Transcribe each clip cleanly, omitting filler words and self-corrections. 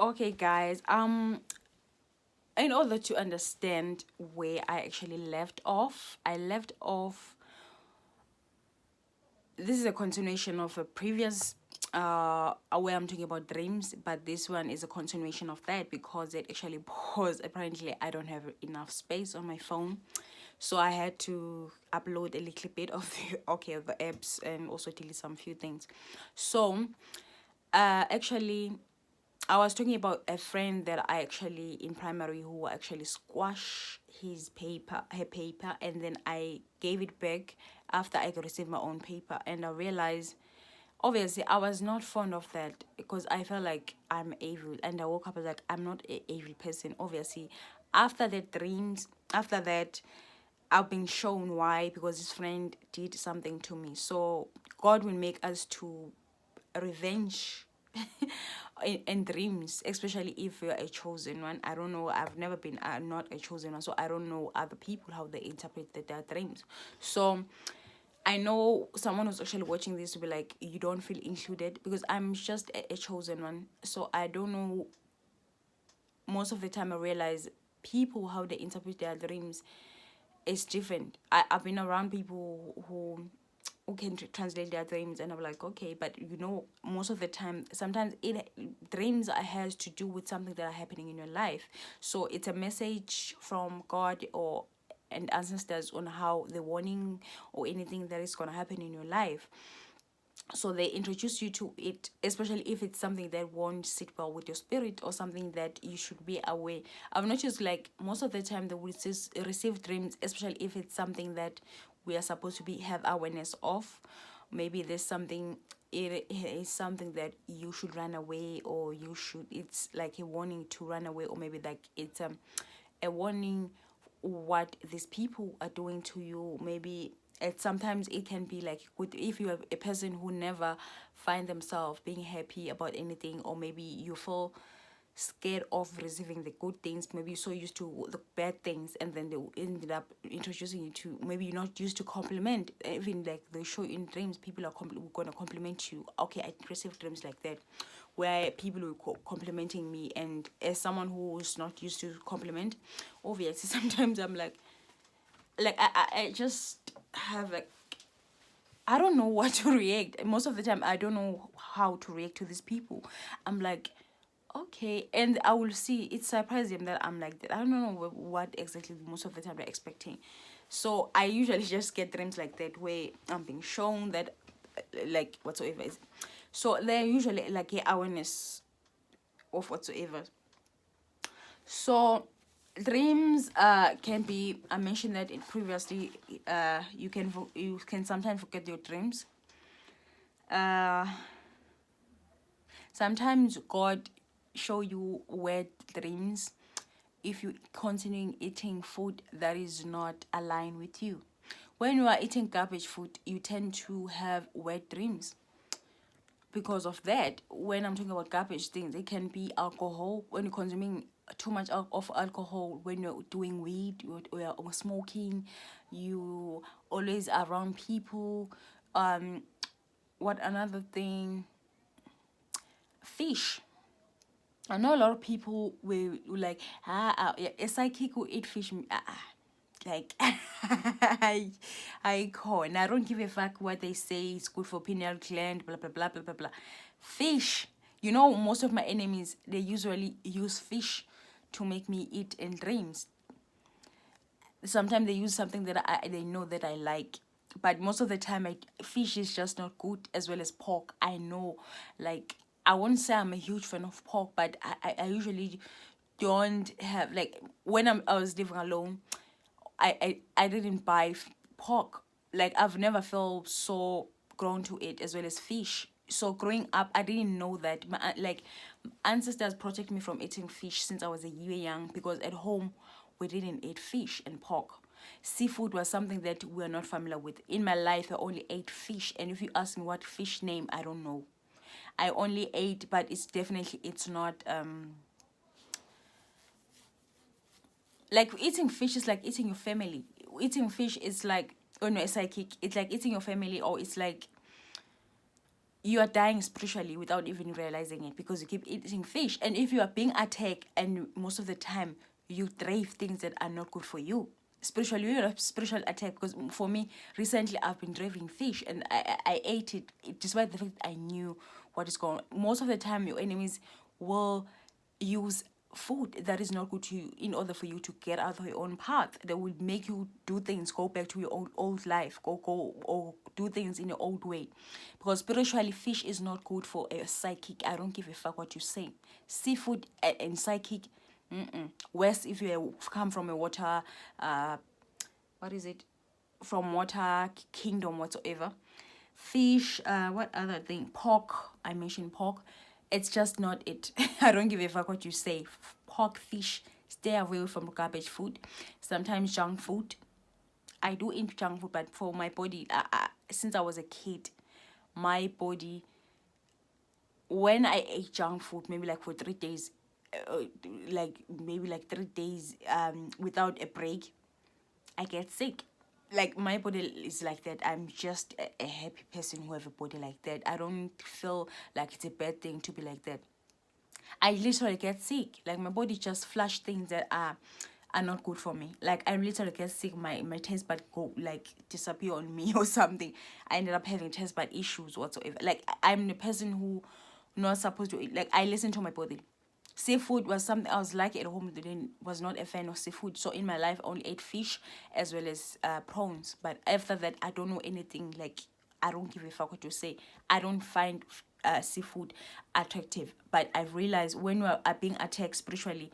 Okay, guys. In order to understand where I actually left off, I left off. This is a continuation of a previous where I'm talking about dreams, but this one is a continuation of that because it actually paused. Apparently, I don't have enough space on my phone, so I had to upload a little bit of the apps and also delete some few things. So, actually, I was talking about a friend that I actually in primary who actually squashed her paper, and then I gave it back after I received my own paper, and I realized obviously I was not fond of that because I felt like I'm evil, and I woke up as like I'm not a evil person. Obviously, after the dreams, after that, I've been shown why because his friend did something to me. So God will make us to revenge in dreams, especially if you're a chosen one. I don't know, I've never been not a chosen one, so I don't know other people how they interpret their dreams. So I know someone who's actually watching this will be like, you don't feel included because I'm just a chosen one. So I don't know, most of the time I realize people how they interpret their dreams is different. I've been around people who can translate their dreams, and I'm like, okay, but most of the time sometimes it dreams has to do with something that are happening in your life. So it's a message from God or and ancestors on how the warning or anything that is going to happen in your life, so they introduce you to it, especially if it's something that won't sit well with your spirit or something that you should be aware. I've noticed like most of the time they will receive dreams, especially if it's something that we are supposed to be have awareness of. Maybe there's something, it is something that you should run away, or you should, it's like a warning to run away, or maybe like it's a warning what these people are doing to you. Maybe sometimes it can be like good if you have a person who never find themselves being happy about anything, or maybe you feel scared of receiving the good things. Maybe you're so used to the bad things, and then they ended up introducing you to, maybe you're not used to compliment. Even like they show in dreams, people are gonna compliment you. Okay, I receive dreams like that where people were complimenting me, and as someone who's not used to compliment, obviously sometimes I'm like I just have like, I don't know what to react. Most of the time I don't know how to react to these people. I'm like, okay, and I will see, it's surprising that I'm like that. I don't know what exactly most of the time they're expecting. So I usually just get dreams like that where I'm being shown that like whatsoever is, so they're usually like a awareness of whatsoever. So dreams can be, I mentioned that it previously, you can sometimes forget your dreams. uh Sometimes God show you weird dreams if you continuing eating food that is not aligned with you. When you are eating garbage food, you tend to have weird dreams because of that. When I'm talking about garbage things, it can be alcohol. When you're consuming too much of alcohol, when you're doing weed or smoking, you always around people. What another thing? Fish. I know a lot of people will like, yeah, a psychic will eat fish. Like, I can't. I don't give a fuck what they say. It's good for pineal gland. Blah blah blah blah blah blah. Fish. Most of my enemies, they usually use fish to make me eat in dreams. Sometimes they use something that they know that I like, but most of the time fish is just not good, as well as pork. I know, like, I won't say I'm a huge fan of pork, but I usually don't have, like, when I was living alone, I didn't buy pork. Like, I've never felt so drawn to it, as well as fish. So growing up, I didn't know that like, ancestors protect me from eating fish since I was a year young, because at home we didn't eat fish and pork. Seafood was something that we are not familiar with. In my life, I only ate fish, and if you ask me what fish name, I don't know. I only ate, but it's not like, eating fish is like eating your family. Eating fish is like, oh no, it's psychic. It's like eating your family, or it's like you are dying spiritually without even realizing it, because you keep eating fish. And if you are being attacked, and most of the time you crave things that are not good for you, spiritually, you're a spiritual attack. Because for me, recently I've been craving fish, and I ate it, despite the fact I knew what is going on. Most of the time your enemies will use food that is not good to you in order for you to get out of your own path. They will make you do things, go back to your old life, go or do things in your old way. Because spiritually, fish is not good for a psychic. I don't give a fuck what you say. Seafood and psychic, worse if you come from a water, what is it, from water kingdom whatsoever. Fish, what other thing, pork, I mentioned pork, it's just not it. I don't give a fuck what you say. Pork, fish, stay away from garbage food. Sometimes junk food, I do eat junk food, but for my body, since I was a kid, my body, when I ate junk food, maybe like for 3 days, like maybe like 3 days without a break, I get sick. Like my body is like that. I'm just a happy person who have a body like that. I don't feel like it's a bad thing to be like that. I literally get sick. Like my body just flush things that are not good for me. Like I literally get sick. My taste bud go like disappear on me or something. I ended up having taste bud issues whatsoever. Like I'm the person who not supposed to eat. Like I listen to my body. Seafood was something I was like at home. Then was not a fan of seafood. So in my life, I only ate fish as well as prawns. But after that, I don't know anything. Like I don't give a fuck what you say. I don't find seafood attractive. But I realized when we are being attacked spiritually,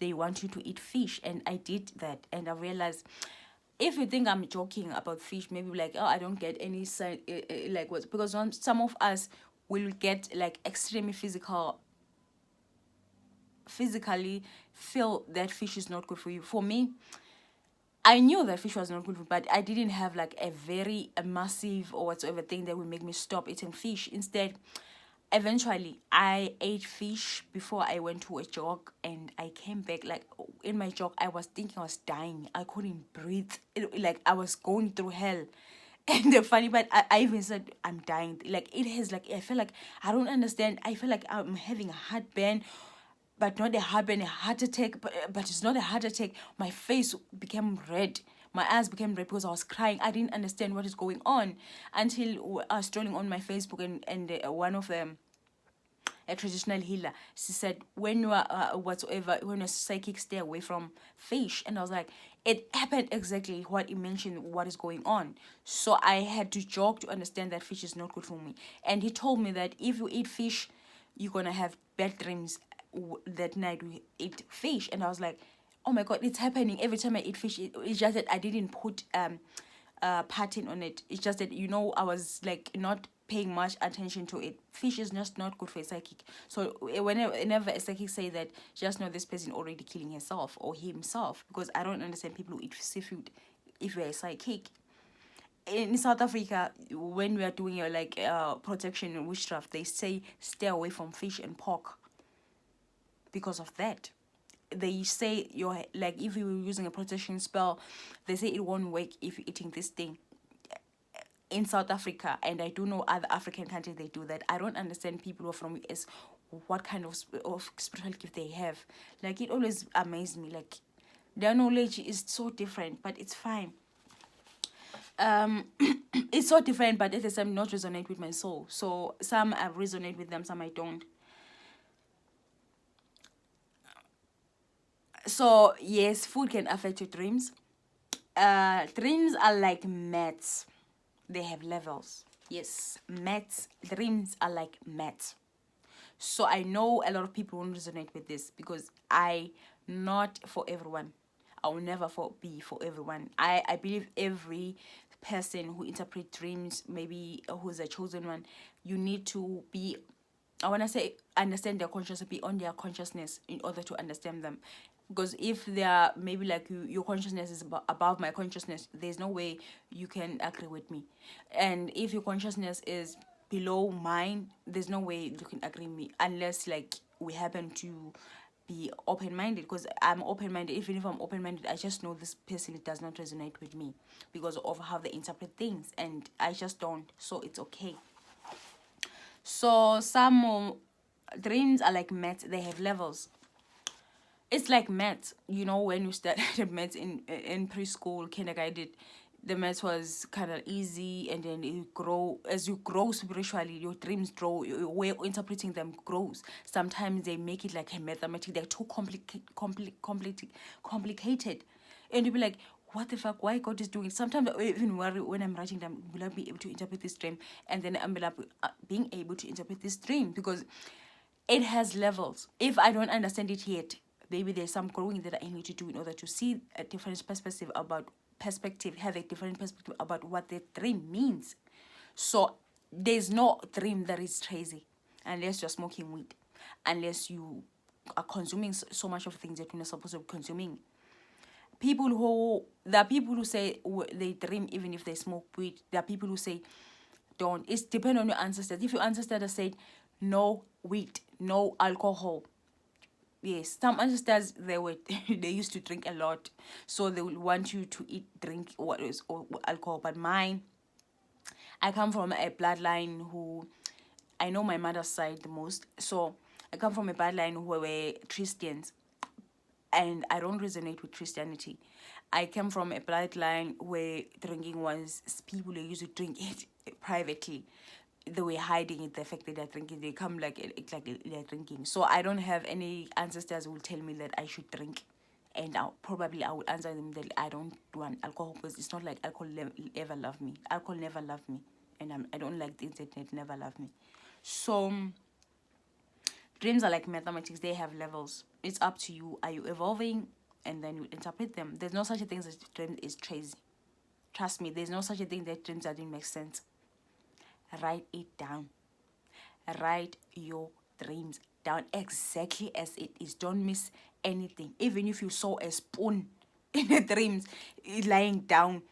they want you to eat fish, and I did that, and I realized. If you think I'm joking about fish, maybe like, oh, I don't get any sign, like what? Because some of us will get like extremely physically feel that fish is not good for you. For me, I knew that fish was not good, but I didn't have like a massive or whatsoever thing that would make me stop eating fish. Instead, eventually, I ate fish before I went to a jog, and I came back. Like in my jog, I was thinking I was dying. I couldn't breathe. Like I was going through hell. And the funny part, I even said I'm dying. Like it has like I feel like I don't understand. I feel like I'm having a heartburn, but not a heartburn, a heart attack. But it's not a heart attack. My face became red. My eyes became red because I was crying. I didn't understand what is going on until I was strolling on my Facebook, and one of them, a traditional healer, she said, when you are whatsoever, when you're psychic, stay away from fish. And I was like, it happened exactly what you mentioned, what is going on. So I had to jog to understand that fish is not good for me. And he told me that if you eat fish, you're gonna have bad dreams that night we eat fish. And I was like, oh my god, it's happening every time I eat fish. It's just that I didn't put pattern on it. It's just that, I was like not paying much attention to it. Fish is just not good for a psychic. So whenever a psychic say that, just know this person already killing herself or himself, because I don't understand people who eat seafood if you're a psychic. In South Africa, when we are doing your protection and witchcraft, they say stay away from fish and pork because of that. They say you're like, if you're using a protection spell, they say it won't work if you're eating this thing in South Africa. And I do know other African countries they do that. I don't understand people who are from US, what kind of spiritual gift they have. Like it always amazes me. Like their knowledge is so different, but it's fine. It's so different, but at the same not resonate with my soul. So some I resonate with them, some I don't. So yes, food can affect your dreams. Dreams are like mats. They have levels. Yes, mats. Dreams are like mats. So I know a lot of people won't resonate with this, because not for everyone. I will never be for everyone. I believe every person who interprets dreams, maybe who's a chosen one, you need to be, I want to say, understand their consciousness, be on their consciousness in order to understand them. Because if they are maybe like your consciousness is above my consciousness, there's no way you can agree with me. And if your consciousness is below mine, there's no way you can agree with me, unless like we happen to be open-minded. Because I'm open-minded. Even if I'm open-minded, I just know this person does not resonate with me because of how they interpret things, and I just don't. So it's okay. So some dreams are like maths, they have levels. It's like maths, you know, when you started maths in preschool, kindergarten, the maths was kind of easy, and then you grow as you grow spiritually. Your dreams grow. Your way of interpreting them grows. Sometimes they make it like a mathematics. They're too complicated, and you'll be like, what the fuck? Why God is doing it? Sometimes I even worry when I'm writing them, will I be able to interpret this dream? And then I'm like, being able to interpret this dream, because it has levels. If I don't understand it yet, maybe there's some growing that I need to do in order to see a different perspective, have a different perspective about what the dream means. So there's no dream that is crazy unless you're smoking weed, unless you are consuming so much of things that you're not supposed to be consuming. There are people who say they dream even if they smoke weed. There are people who say don't. It's depend on your ancestors. If your ancestors said no weed, no alcohol, yes, some ancestors they used to drink a lot, so they will want you to drink what is or alcohol. But mine, I come from a bloodline who, I know my mother's side the most, so I come from a bloodline who were Christians, and I don't resonate with Christianity. I came from a bloodline where drinking was, people who used to drink it privately. They were hiding it, the fact that they're drinking. They come like it's like they're drinking. So I don't have any ancestors who will tell me that I should drink. And I would answer them that I don't want alcohol, because it's not like alcohol ever loved me. Alcohol never loved me. And I don't like things that never loved me. So dreams are like mathematics, they have levels. It's up to you. Are you evolving? And then you interpret them. There's no such a thing as dream is crazy. Trust me, there's no such a thing that dreams that didn't make sense. Write it down. Write your dreams down exactly as it is. Don't miss anything. Even if you saw a spoon in the dreams lying down,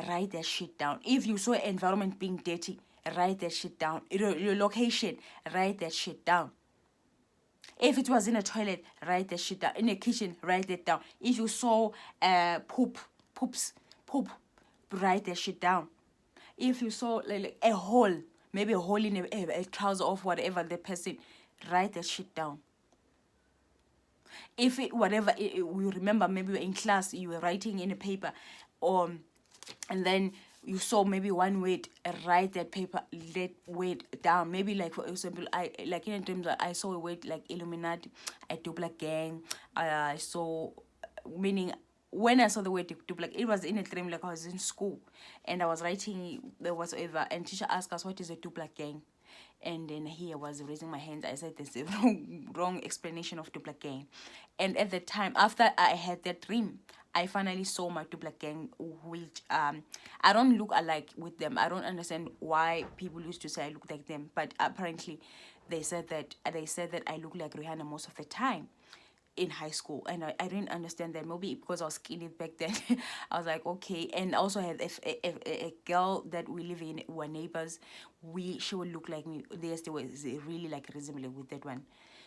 write that shit down. If you saw an environment being dirty, write that shit down. Your location, write that shit down. If it was in a toilet, write that shit down. In a kitchen, write it down. If you saw poop, write that shit down. If you saw like a hole, maybe a hole in a trouser of whatever the person, write that shit down. If it whatever we remember, maybe you were in class, you were writing in a paper, and then you saw maybe one word, write that word down. Maybe like for example, I like in a dream that I saw a word like Illuminati, a Dupla gang. I saw, meaning when I saw the word Dupla, it was in a dream, like I was in school and I was writing the whatsoever, and teacher asked us what is a Dupla gang. And then here was raising my hand. I said there's a wrong explanation of Dupla gang. And at the time, after I had that dream, I finally saw my Dupla gang, which I don't look alike with them. I don't understand why people used to say I look like them, but apparently they said that I look like Rihanna most of the time in high school, and I didn't understand that. Maybe because I was skinny back then. I was like, okay. And also had a girl that we live in, were neighbors, she would look like me. Yes, they was really like resemble with that one.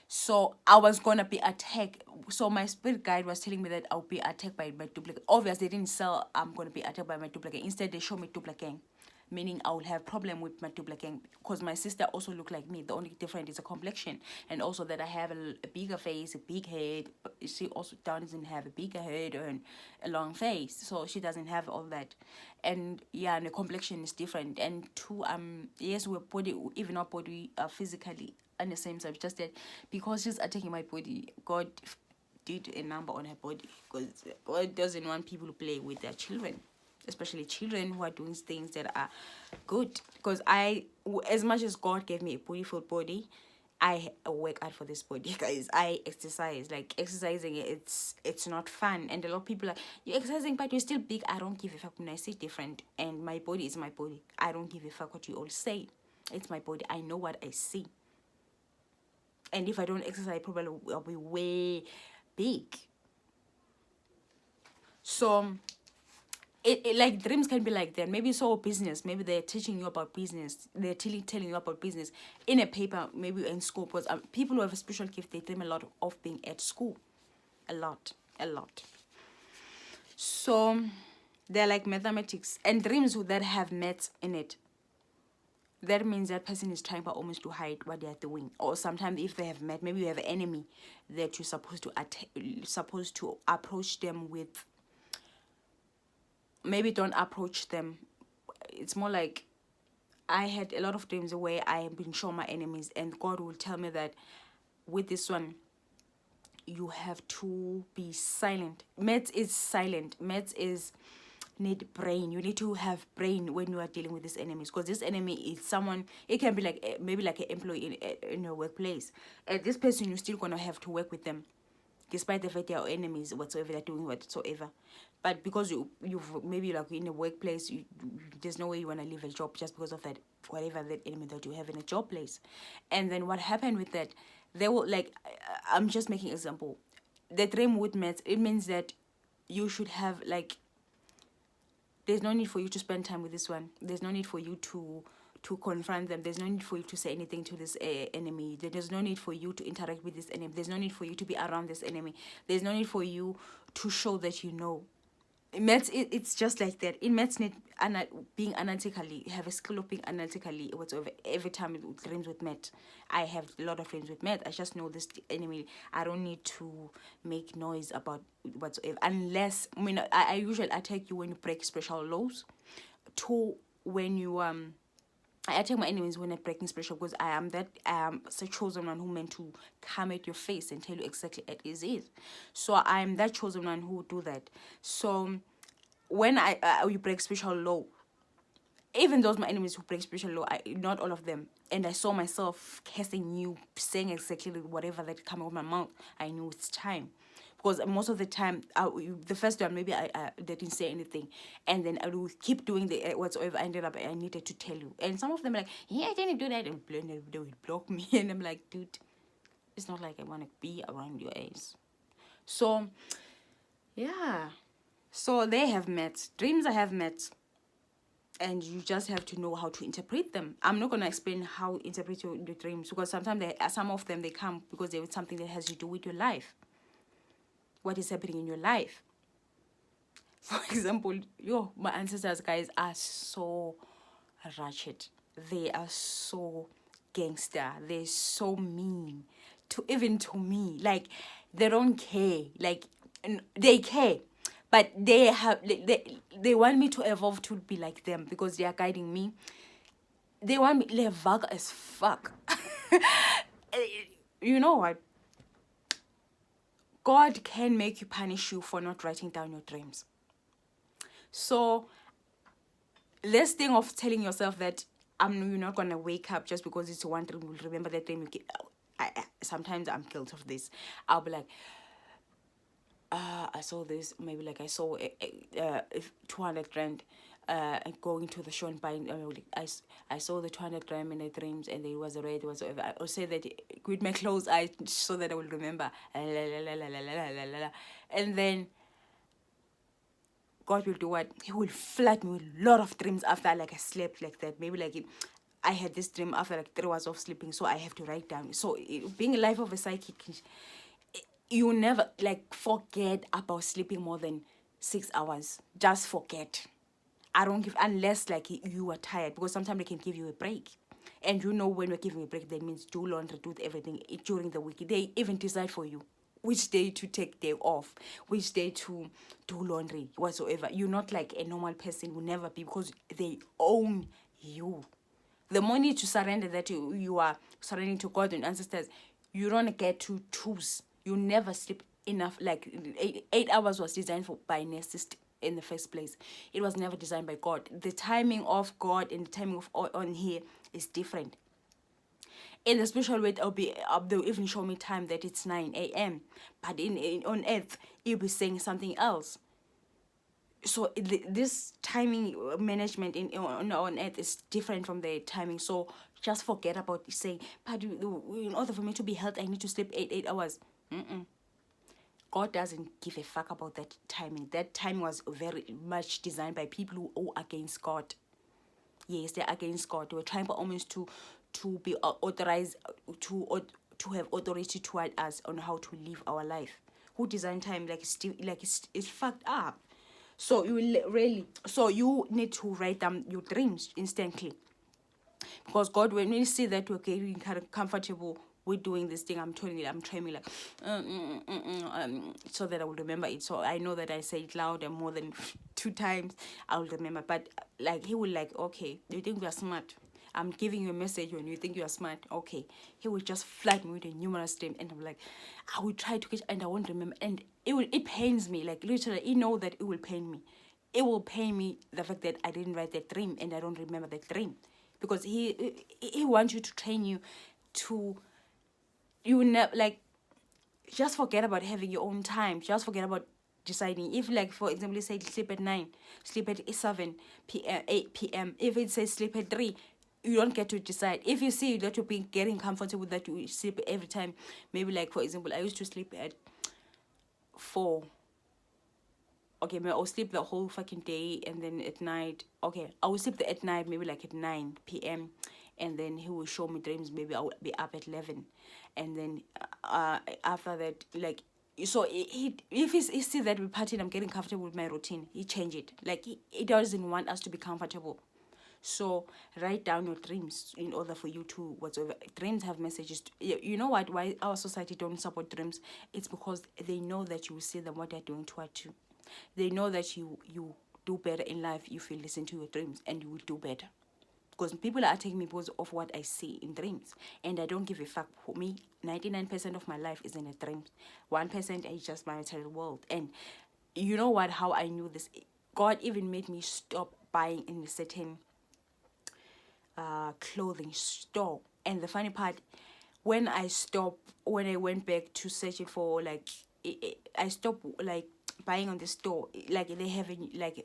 So I was gonna be attacked. So my spirit guide was telling me that I'll be attacked by my duplicate. Obviously they didn't sell I'm gonna be attacked by my duplicate. Instead they showed me duplicate, meaning I will have problem with my duplicate, because my sister also look like me. The only difference is a complexion, and also that I have a bigger face, a big head. She also doesn't have a bigger head and a long face, so she doesn't have all that. And yeah, and the complexion is different. And two, yes, we're body, even our body physically on the same side. Just that because she's attacking my body, God did a number on her body, because God doesn't want people to play with their children, especially children who are doing things that are good. Because as much as God gave me a beautiful body, I work out for this body, guys. I exercise. Like exercising, it's not fun. And a lot of people are like, you're exercising but you're still big. I don't give a fuck. When I say different, and my body is my body, I don't give a fuck what you all say. It's my body. I know what I see. And if I don't exercise, probably I'll be way big. So like dreams can be like that. Maybe so business, maybe they're teaching you about business, they're telling you about business in a paper, maybe in school. Because people who have a spiritual gift, they dream a lot of being at school, a lot. So they're like mathematics, and dreams that have maths in it that means that person is trying by almost to hide what they are doing. Or sometimes if they have met, maybe you have an enemy that you're supposed to approach them with. Maybe don't approach them. It's more like I had a lot of dreams where I have been shown my enemies, and God will tell me that with this one, you have to be silent. Meds is silent. Meds is need brain. You need to have brain when you are dealing with these enemies, because this enemy is someone. It can be like maybe like an employee in your workplace, and this person you're still gonna have to work with them, despite the fact they are enemies whatsoever, they're doing whatsoever. But because you've maybe like in a workplace, there's no way you want to leave a job just because of that, whatever that enemy that you have in a job place. And then what happened with that, they will like, I'm just making example, the dream with meds, it means that you should have like, there's no need for you to spend time with this one. There's no need for you to confront them. There's no need for you to say anything to this enemy. There's no need for you to interact with this enemy. There's no need for you to be around this enemy. There's no need for you to show that you know. Meds, it's just like that. In meds, need being analytically, have a skill of being analytically whatsoever. Every time it dreams with med, I have a lot of dreams with med. I just know this enemy. I don't need to make noise about whatsoever, unless I usually attack you when you break special laws, to when you I attack my enemies when I break inspiration, because I am such chosen one who meant to come at your face and tell you exactly as it is. So I am that chosen one who do that. So when you break spiritual law, even those my enemies who break spiritual law, not all of them, and I saw myself cursing you, saying exactly whatever that come out of my mouth, I knew it's time. Because most of the time, the first time maybe I didn't say anything, and then I will keep doing the whatsoever. I ended up I needed to tell you, and some of them are like, yeah, I didn't do that, and they will block me, and I'm like, dude, it's not like I want to be around your ass. So yeah, so they have met dreams. I have met, and you just have to know how to interpret them. I'm not gonna explain how to interpret your dreams, because sometimes some of them they come because there is something that has to do with your life. What is happening in your life? For example, my ancestors, guys, are so ratchet. They are so gangster. They're so mean even to me. Like, they don't care. Like, they care, but they want me to evolve to be like them, because they are guiding me. They want me. They're vulgar as fuck. You know what? God can make you punish you for not writing down your dreams. So this thing of telling yourself that you're not gonna wake up just because it's one dream, you'll remember that dream. Sometimes I'm guilty of this. I'll be like, I saw this, maybe like I saw 200 rand going to the show and buying. I saw the 200 gram in the dreams, and there was a red whatsoever. I will say that with my clothes eyes, so that I will remember. And then God will do what? He will flood me with a lot of dreams after like I slept like that. Maybe like I had this dream after like 3 hours of sleeping, so I have to write down. So being a life of a psychic, you never like forget about sleeping more than 6 hours. Just forget. I don't give, unless like you are tired, because sometimes they can give you a break. And when we're giving a break, that means do laundry, do everything during the week. They even decide for you which day to take day off, which day to do laundry, whatsoever. You're not like a normal person, will never be, because they own you. The money to surrender that you are surrendering to God and ancestors, you don't get to choose. You never sleep enough. Like 8 hours was designed by narcissist in the first place. It was never designed by God. The timing of God and the timing of on here is different. In the spiritual world, they'll even show me time that it's 9 a.m. But on earth, it'll be saying something else. So this timing management on earth is different from the timing. So just forget about saying, but in order for me to be healthy, I need to sleep 8 hours. God doesn't give a fuck about that timing. That timing was very much designed by people who are against God. Yes, they're against God. They were trying almost to be authorized, to have authority toward us on how to live our life. Who designed time it's fucked up. So you need to write down your dreams instantly. Because God, when we see that we're getting kind of comfortable with doing this thing, I'm telling you, I'm trying me like, so that I will remember it. So I know that I say it loud and more than 2 times, I will remember. But like, he will like, okay, do you think we are smart? I'm giving you a message when you think you are smart. Okay. He will just flood me with a numerous dream, and I'm like, I will try to catch, and I won't remember. And it pains me. Like, literally, you know that it will pain me. It will pain me the fact that I didn't write that dream and I don't remember that dream. Because he wants you to train you to, you never, like, just forget about having your own time. Just forget about deciding. If, like, for example, you say sleep at 9, sleep at 7 p.m., 8 p.m. If it says sleep at 3, you don't get to decide. If you see that you're getting comfortable with that you sleep every time, maybe, like, for example, I used to sleep at 4. Okay, maybe I'll sleep the whole fucking day, and then at night, okay, I will sleep at night, maybe like at 9 p.m. And then he will show me dreams. Maybe I'll be up at 11. And then after that, like, so if he see that we're partying, I'm getting comfortable with my routine, he change it. Like, he doesn't want us to be comfortable. So write down your dreams in order for you to whatsoever. Dreams have messages. You know what? Why our society don't support dreams? It's because they know that you will see them what they're doing towards you. They know that you do better in life if you listen to your dreams, and you will do better. Because people are taking me because of what I see in dreams, and I don't give a fuck. For me, 99% of my life is in a dream. 1% is just my material world. And you know what? How I knew this? God even made me stop buying in a certain clothing store. And the funny part, when I went back to searching for, like, I stopped, like, buying on the store. Like, they have like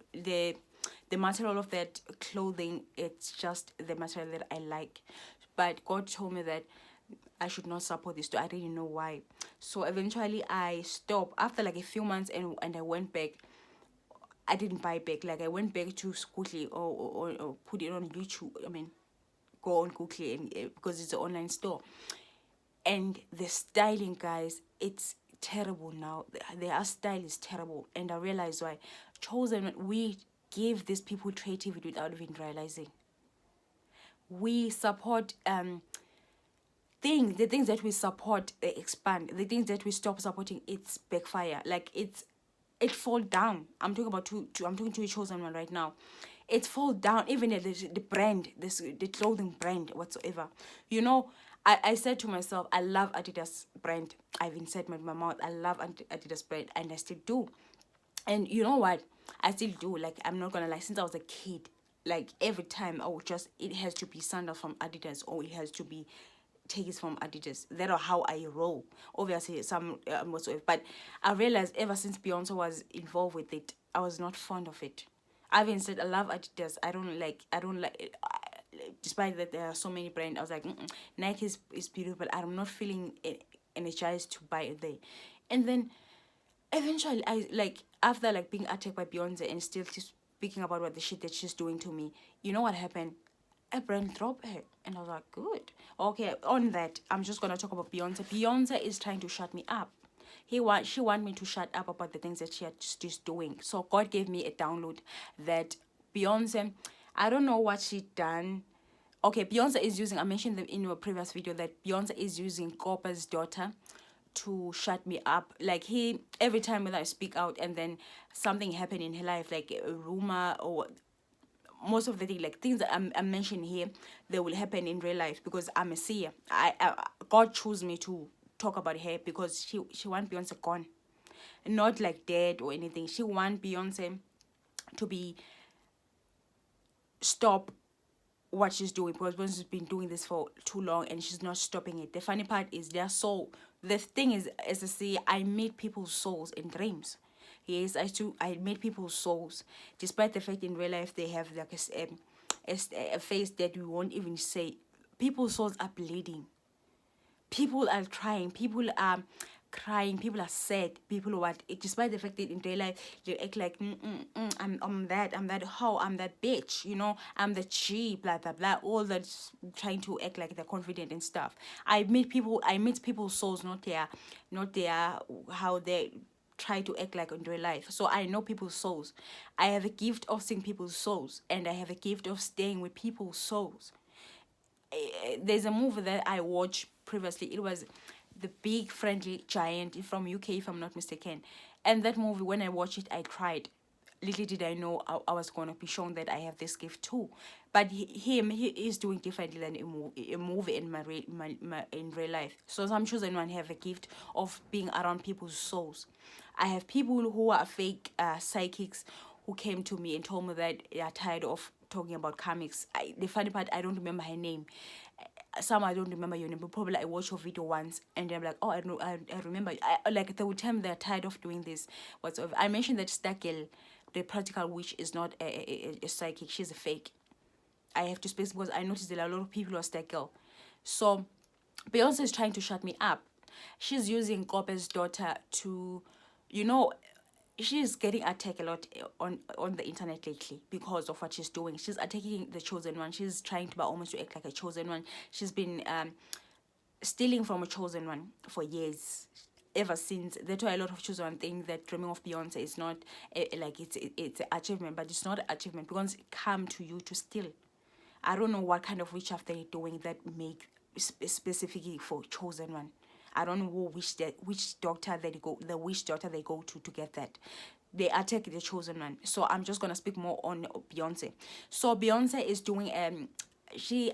the material of that clothing, it's just the material that I like. But God told me that I should not support this store. I didn't know why. So eventually I stopped after like a few months, and I went back. I didn't buy back. Like, I went back to Skootly, or put it on YouTube. I mean, go on quickly, and because it's an online store. And the styling, guys, it's terrible now. Their style is terrible, and I realize why. Chosen, we give these people creativity without even realizing. We support the things that we support, they expand. The things that we stop supporting, it's backfire. Like, it fall down. I'm talking about I'm talking to a chosen one right now. It fall down. Even the brand, the clothing brand whatsoever. You know, I said to myself, I love Adidas brand. I've even said with my mouth, I love Adidas brand, and I still do. And you know what? I still do. Like, I'm not gonna lie, since I was a kid, like, every time I would just, it has to be sandals from Adidas, or it has to be takes from Adidas. That are how I roll. Obviously, some whatsoever. But I realized ever since Beyonce was involved with it, I was not fond of it. I've even said I love Adidas. I don't like. It. Despite that there are so many brands, I was like, Nike is beautiful, but I'm not feeling energized to buy it there. And then eventually, I, like, after, like, being attacked by Beyonce and still just speaking about what the shit that she's doing to me, you know what happened? A brand dropped her, and I was like, good. Okay, on that, I'm just gonna talk about Beyonce. Beyonce is trying to shut me up. She want me to shut up about the things that she's doing. So God gave me a download that Beyonce, I don't know what she done. Okay, Beyonce is using, I mentioned them in a previous video, that Beyonce is using Copper's daughter to shut me up. Like, every time when I speak out, and then something happened in her life, like a rumor, or most of the thing, like things that I'm mentioning here, they will happen in real life, because I'm a seer. God chose me to talk about her, because she want Beyonce gone, not like dead or anything. She want Beyonce to be stop what she's doing, because Beyonce's been doing this for too long, and she's not stopping it. The funny part is their soul. The thing is, as I say, I meet people's souls in dreams. Yes, I meet people's souls, despite the fact in real life they have like a face that we won't even say. People's souls are bleeding. People are crying. People are crying. People are sad. People what? Despite the fact that in real life they act like I'm that hoe, I'm that bitch. You know, I'm the cheap, blah blah blah. All that, trying to act like they're confident and stuff. I meet people's souls, not their how they try to act like in real life. So I know people's souls. I have a gift of seeing people's souls, and I have a gift of staying with people's souls. there's a movie that I watched previously. It was The Big Friendly Giant from UK, if I'm not mistaken. And that movie, when I watched it, I cried. Little did I know I was going to be shown that I have this gift too. But he is doing differently than a movie in in real life. So some chosen one have a gift of being around people's souls. I have people who are fake psychics who came to me and told me that they are tired of talking about comics. The funny part, I don't remember her name. Some I don't remember your name, but probably I watched your video once and I'm like, oh, I know, I remember. Like they would tell me they're tired of doing this whatsoever. I mentioned that Stackel, the practical witch, is not a psychic. She's a fake. I have to space because I noticed that a lot of people are Stackel. So Beyonce is trying to shut me up. She's using Kope's daughter to, you know, she's getting attacked a lot on the internet lately because of what she's doing. She's attacking the chosen one. She's trying to almost to act like a chosen one. She's been stealing from a chosen one for years. Ever since, that's why a lot of chosen one think that dreaming of Beyonce is not like it's an achievement, but it's not an achievement because it come to you to steal. I don't know what kind of witchcraft they're doing that make specifically for chosen one. I don't know which doctor they go, the witch doctor they go to get that. They attack the chosen one. So I'm just gonna speak more on Beyonce. So Beyonce is doing she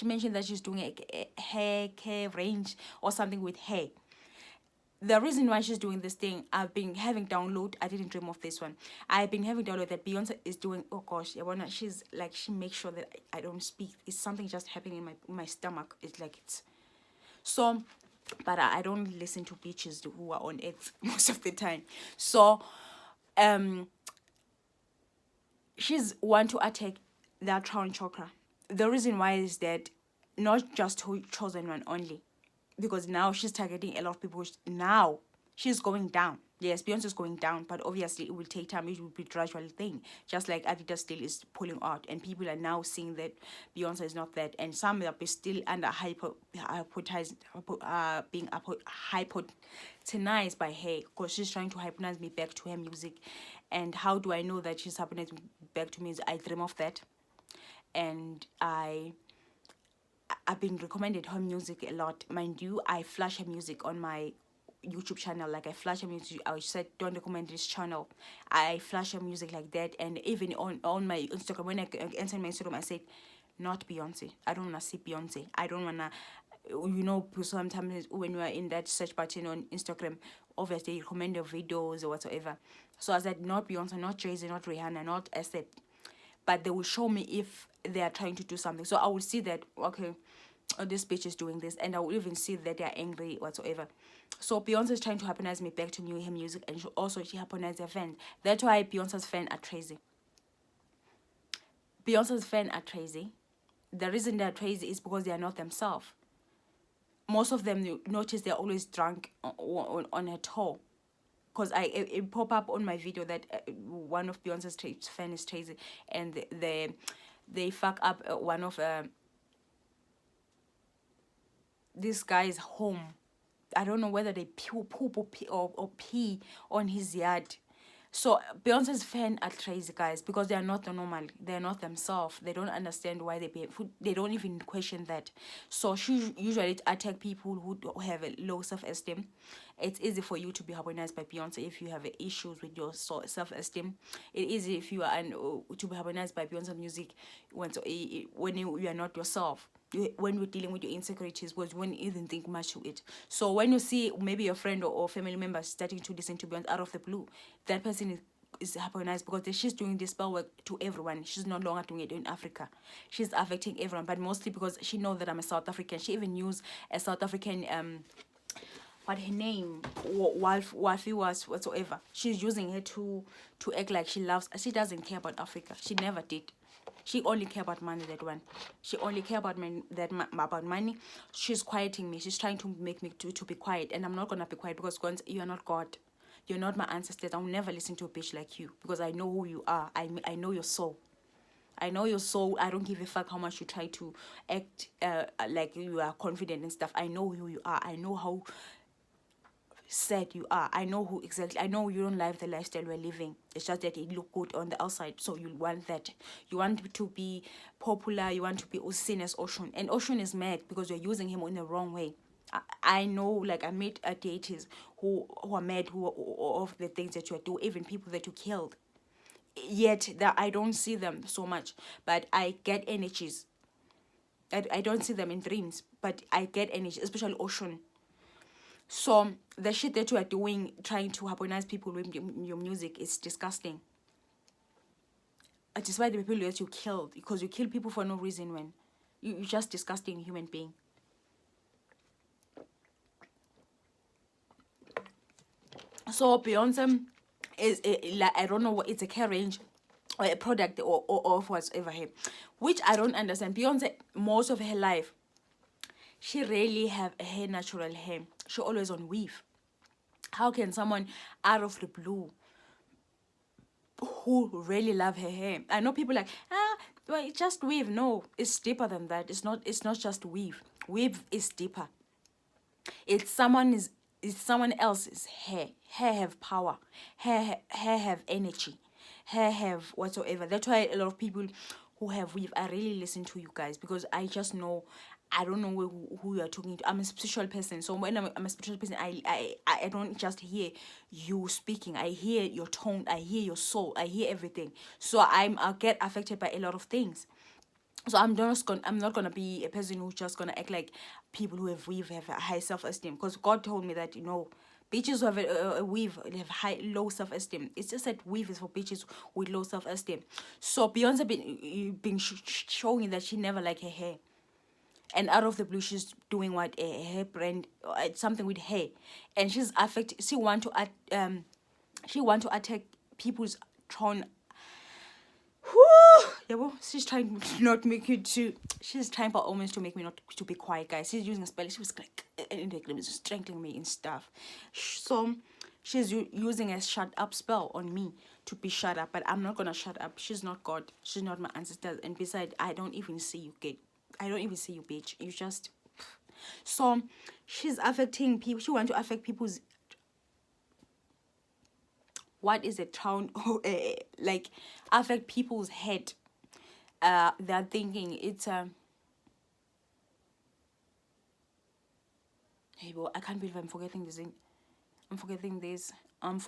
mentioned that she's doing a hair care range or something with hair. The reason why she's doing this thing, I've been having download. I didn't dream of this one. I've been having download that Beyonce is doing. Oh gosh, she's like she makes sure that I don't speak. It's something just happening in my stomach. It's like it's so, but I don't listen to bitches who are on it most of the time. So, she's want to attack that crown chakra. The reason why is that not just who chosen one only, because now she's targeting a lot of people. Now she's going down. Yes, Beyonce is going down, but obviously it will take time. It will be a gradual thing. Just like Adidas still is pulling out, and people are now seeing that Beyonce is not that, and some are still under being hypnotized by her because she's trying to hypnotize me back to her music. And how do I know that she's hypnotizing me back to music? I dream of that, and I've been recommended her music a lot. Mind you, I flash her music on my YouTube channel. Like I flash her music. I said don't recommend this channel. I flash her music like that, and even on my Instagram when I enter my Instagram, I said not Beyonce. I don't wanna see Beyonce. I don't wanna. Sometimes when we are in that search button on Instagram, obviously you recommend your videos or whatsoever. So I said not Beyonce, not Jay-Z, not Rihanna, not Asep, but they will show me if they are trying to do something. So I will see that, okay, this bitch is doing this, and I will even see that they are angry whatsoever. So Beyonce is trying to hypnotize me back to her music, and she hypnotized her fans. That's why Beyonce's fans are crazy. Beyonce's fans are crazy. The reason they are crazy is because they are not themselves. Most of them, you notice they're always drunk on a tour. Because it pop up on my video that one of Beyonce's fans is crazy, and they fuck up one of this guy's home. I don't know whether they poop or pee on his yard. So Beyonce's fans are crazy, guys, because they are not the normal. They are not themselves. They don't understand why they pay. They don't even question that. So she usually attack people who have a low self-esteem. It's easy for you to be harmonized by Beyonce if you have issues with your self-esteem. It's easy if you are to be harmonized by Beyonce music when you are not yourself. When you're dealing with your insecurities, because when you didn't think much to it. So when you see maybe your friend or family member starting to listen to Beyonce out of the blue, that person is harmonized because she's doing this spell work to everyone. She's no longer doing it in Africa. She's affecting everyone, but mostly because she knows that I'm a South African. She even used a South African what her name Wafi was whatsoever. She's using her to act like she loves. She doesn't care about Africa. She never did. She only care about money. That one. She only care about about money. She's quieting me. She's trying to make me to be quiet, and I'm not gonna be quiet because once you are not God, you're not my ancestors. I'll never listen to a bitch like you because I know who you are. I know your soul. I know your soul. I don't give a fuck how much you try to act like you are confident and stuff. I know who you are. I know how said you are. I know who exactly. I know you don't live the lifestyle we're living. It's just that it look good on the outside, so you want that. You want to be popular. You want to be seen as Ocean, and Ocean is mad because you're using him in the wrong way. I know, like I met deities who are mad who of the things that you do, even people that you killed. Yet that I don't see them so much, but I get energies. I don't see them in dreams, but I get energy, especially Ocean. So the shit that you are doing, trying to harmonize people with your music, is disgusting. Despite the people that you killed, because you kill people for no reason when you're just disgusting human being. So Beyonce is like, I don't know what, it's a care range or a product or of whatever here, which I don't understand. Beyonce, most of her life, she rarely have hair, natural hair. She always on weave. How can someone out of the blue who really love her hair? I know people like, but it's just weave. No, it's deeper than that. It's not just weave. Weave is deeper. It's someone else's hair. Hair have power. Hair have energy. Hair have whatsoever. That's why a lot of people who have weave, I really listen to you guys, because I just know, I don't know who you are talking to. I'm a spiritual person, so when I'm a spiritual person, I don't just hear you speaking. I hear your tone. I hear your soul. I hear everything. So I get affected by a lot of things. So I'm not gonna be a person who's just gonna act like people who have weave have a high self-esteem, because God told me that, bitches who have a weave have low self-esteem. It's just that weave is for bitches with low self-esteem. So Beyonce been showing that she never liked her hair, and out of the blue she's doing what, a hair brand, something with hair, and she's affected. She want to attack people's tone. Yeah, well, she's trying to not make it to. She's trying by all means to make me not to be quiet, guys. She's using a spell. She was like, strengthening me and stuff. So she's using a shut up spell on me to be shut up, but I'm not gonna shut up. She's not God. She's not my ancestors. And besides, I don't even see you, kid. I don't even see you, bitch. You just. So she's affecting people. She want to affect people's. What is it? Town, like affect people's head. They're thinking it's hey, bro, I can't believe I'm forgetting this. I'm forgetting this. I'm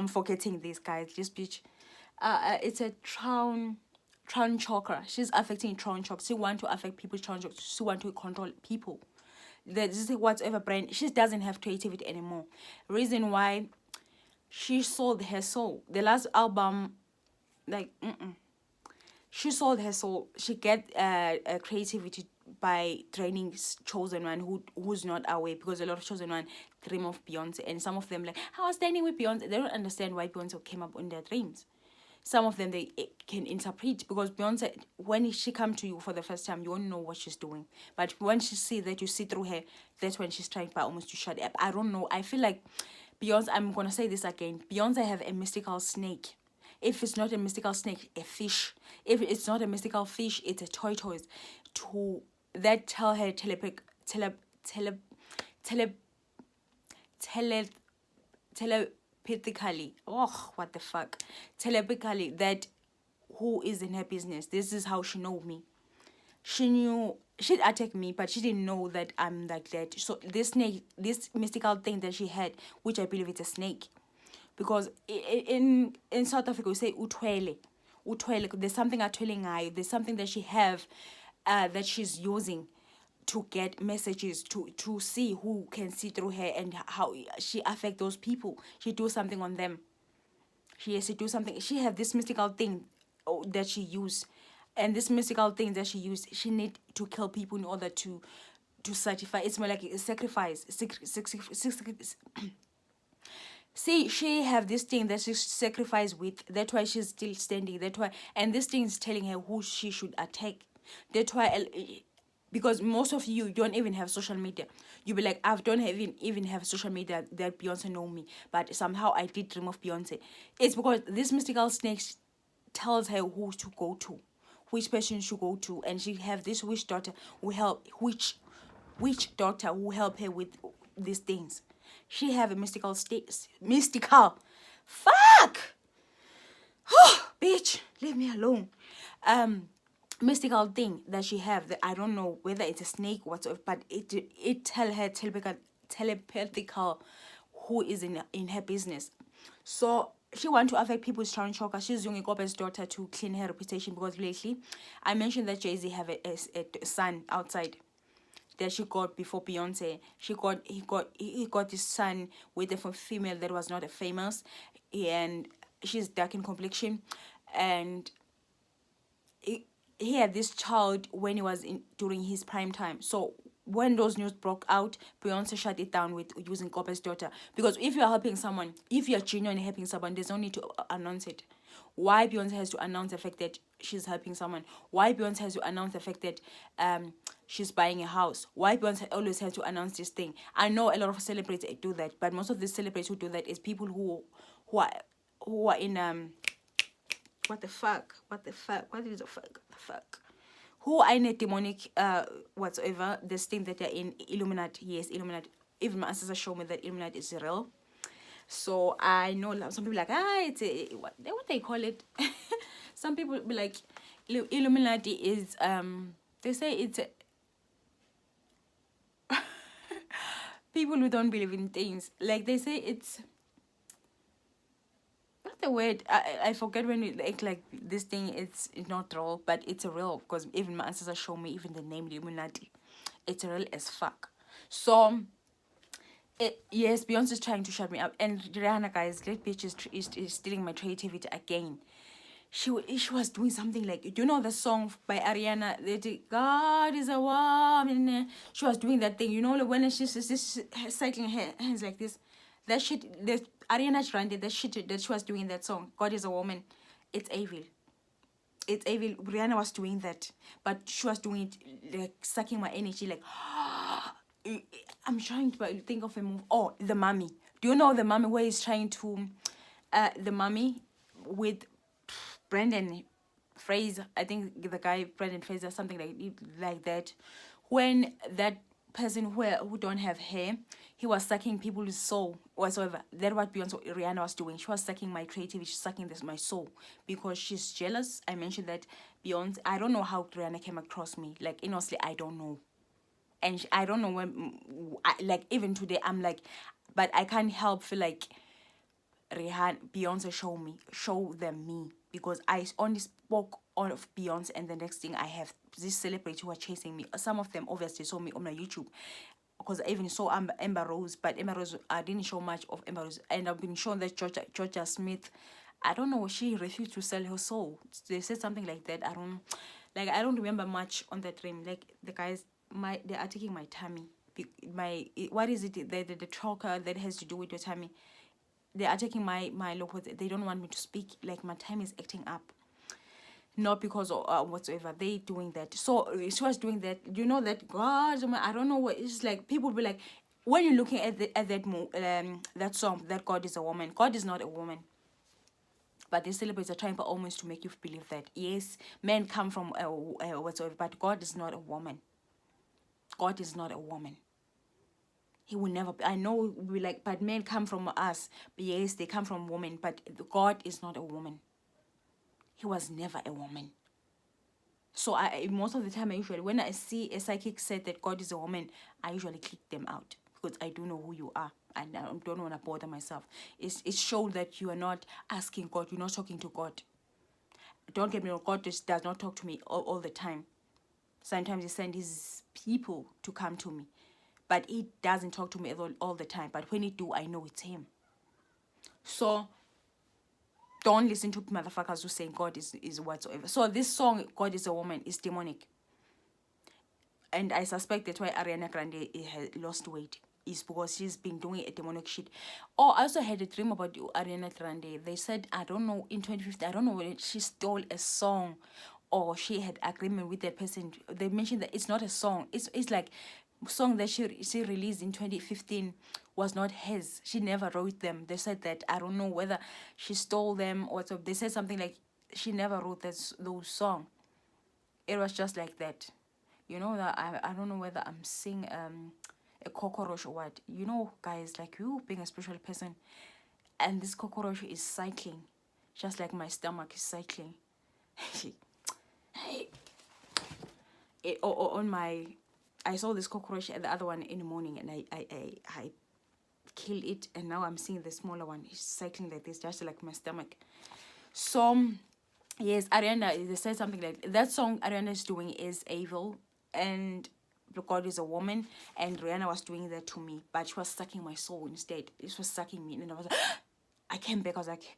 forgetting this, guys. This bitch. It's a Tron chakra. She's affecting Tron chakra. She want to affect people's Tron chakra. She want to control people. This is whatever brand. She doesn't have creativity anymore. Reason why she sold her soul. The last album, like, she sold her soul. She get creativity by training chosen one who's not aware, because a lot of chosen one dream of Beyonce, and some of them like, I was standing with Beyonce. They don't understand why Beyonce came up in their dreams. Some of them they can interpret, because Beyonce, when she come to you for the first time, you won't know what she's doing. But when she see that you see through her, that's when she's trying by almost to shut up. I don't know. I feel like Beyonce, I'm gonna say this again, Beyonce have a mystical snake. If it's not a mystical snake, a fish. If it's not a mystical fish, it's a tortoise. To that tell her telepathically. Oh, what the fuck? Telepathically that who is in her business. This is how she know me. She knew she'd attack me, but she didn't know that I'm like that. So this snake, this mystical thing that she had, which I believe it's a snake, because in South Africa we say utwele. There's something atwele. There's something that she have, that she's using to get messages, to see who can see through her, and how she affect those people. She do something on them. She has to do something. She have this mystical thing that she use, and this mystical thing that she used, she need to kill people in order to certify. It's more like a sacrifice. See, she have this thing that she sacrificed with. That's why she's still standing. That's why, and this thing is telling her who she should attack. That's why, because most of you don't even have social media. You be like, I don't even have social media that Beyonce know me, but somehow I did dream of Beyonce. It's because this mystical snake tells her who to go to, which person should go to, and she have this witch doctor who help her with these things. She have a mystical. Fuck! Bitch, leave me alone. Mystical thing that she have that I don't know whether it's a snake or whatsoever, but it tell her telepathical who is in her business. So she want to affect people's town choker. She's using Gobe's daughter to clean her reputation because lately I mentioned that Jay-Z have a son outside that she got before Beyonce. He got his son with a female that was not a famous, and she's dark in complexion, and he had this child when he was in during his prime time. So when those news broke out, Beyonce shut it down with using Gobe's daughter. Because if you're helping someone, if you're genuinely helping someone, there's no need to announce it. Why Beyonce has to announce the fact that she's helping someone? Why Beyonce has to announce the fact that she's buying a house? Why Beyonce always has to announce this thing? I know a lot of celebrities do that, but most of the celebrities who do that is people who are in what the fuck? What is the fuck? Who are in a demonic whatsoever, this thing that they're in Illuminati. Yes, Illuminati. Even my ancestors show me that Illuminati is real. So I know some people like, it's what they call it. Some people be like, Illuminati is they say it's people who don't believe in things. Like they say it's the word I forget when you like this thing, it's not real, but it's real because even my ancestors show me even the name Illuminati, it's real as fuck. So yes, Beyonce's trying to shut me up, and Rihanna, guys, that bitch is stealing my creativity again. She was doing something like, do you know the song by Ariana that God is a woman? She was doing that thing, you know, like when she's cycling her hands like this. That shit, the Ariana Grande, that shit that she was doing in that song, God is a woman, it's evil. It's evil. Rihanna was doing that, but she was doing it like sucking my energy, like I'm trying to think of a move. Oh, The Mummy. Do you know The Mummy, where he's trying to The Mummy with Brendan Fraser? I think the guy Brendan Fraser, something like that. When that person who don't have hair, he was sucking people's soul whatsoever. That's what Rihanna was doing. She was sucking my creativity, she's sucking my soul because she's jealous. I mentioned that Beyonce. I don't know how Rihanna came across me. Like honestly, I don't know, and I don't know when. Like even today, I'm like, but I can't help feel like Beyonce show them me, because I only spoke all of Beyonce, and the next thing I have this celebrity who are chasing me. Some of them obviously saw me on my YouTube, because I even saw Amber Rose, but Amber Rose, I didn't show much of Amber Rose, and I've been shown that Georgia Smith, I don't know, she refused to sell her soul. They said something like that. I don't remember much on that dream. Like the guys, they are taking my tummy. What is it? The choker that has to do with your tummy. They are taking my local. They don't want me to speak. Like my time is acting up, not because of whatsoever. They doing that. So she was doing that. You know that God. I don't know what it's like. People be like, when you're looking at that song, that God is a woman. God is not a woman. But the celebrities are trying, but almost to make you believe that yes, men come from whatsoever, but God is not a woman. God is not a woman. He will never be. I know we like, but men come from us. But yes, they come from women, but God is not a woman. He was never a woman. So I most of the time, when I see a psychic said that God is a woman, I usually click them out because I don't know who you are and I don't want to bother myself. It shows that you are not asking God, you're not talking to God. Don't get me wrong, God just does not talk to me all the time. Sometimes he sends his people to come to me, but he doesn't talk to me all the time. But when he do, I know it's him. So don't listen to motherfuckers who say God is whatsoever. So this song, God is a woman, is demonic. And I suspect that's why Ariana Grande has lost weight. Is because she's been doing a demonic shit. Oh, I also had a dream about Ariana Grande. They said, I don't know, in 2015, I don't know whether she stole a song or she had agreement with that person. They mentioned that it's not a song. It's like song that she released in 2015 was not hers. She never wrote them. They said that, I don't know whether she stole them or so. They said something like she never wrote those songs. It was just like that. You know that I don't know whether I'm seeing a cockroach or what. You know, guys, like you being a spiritual person, and this cockroach is cycling, just like my stomach is cycling. On my, I saw this cockroach and the other one in the morning, and I killed it, and now I'm seeing the smaller one is cycling like this, just like my stomach. So yes, Ariana, they said something like that song Ariana is doing is evil, and God is a woman, and Rihanna was doing that to me, but she was sucking my soul instead. It was sucking me, and I was like, I came back, I was like,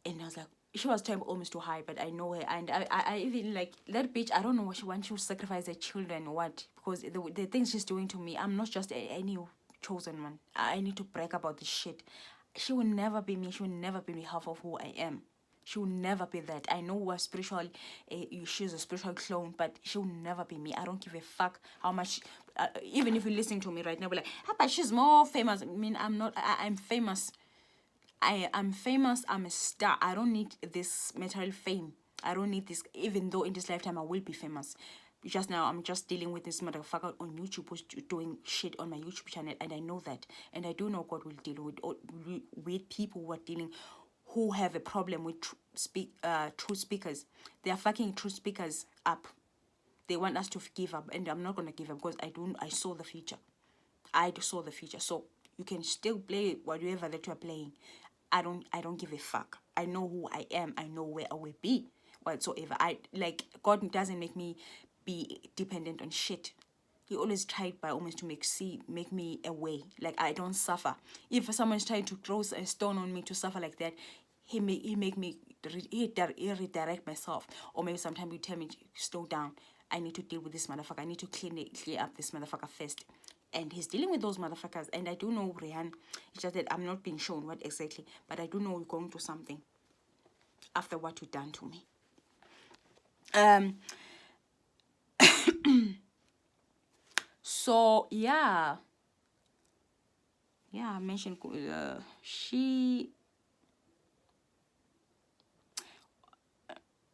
and I was like, she was trying almost too high, but I know her, and I even like that bitch. I don't know what she wants to sacrifice her children or what, because the things she's doing to me, I'm not just any chosen one. I need to brag about this shit. She will never be me. She will never be me half of who I am. She will never be that. I know we're spiritual. She's a spiritual clone, but she will never be me. I don't give a fuck how much. Even if you're listening to me right now, be like, "Ah, but she's more famous." I mean, I'm not. I'm famous. I'm famous. I'm a star. I don't need this material fame. I don't need this. Even though in this lifetime I will be famous, just now I'm just dealing with this motherfucker on YouTube who's doing shit on my YouTube channel, and I know that, and I do know God will deal with people who are dealing, who have a problem with truth speakers. They are fucking truth speakers up. They want us to give up, and I'm not gonna give up because I saw the future. I saw the future. So you can still play whatever that you're playing. I don't give a fuck. I know who I am. I know where I will be whatsoever. I like God doesn't make me be dependent on shit. He always tried by almost to make me away. Like I don't suffer. If someone's trying to throw a stone on me to suffer like that, he make me redirect myself. Or maybe sometimes you tell me to slow down. I need to deal with this motherfucker. I need to clear up this motherfucker first. And he's dealing with those motherfuckers. And I do know, Rihan, it's just that I'm not being shown what exactly, but I do know you're going to something after what you've done to me. So yeah, I mentioned she.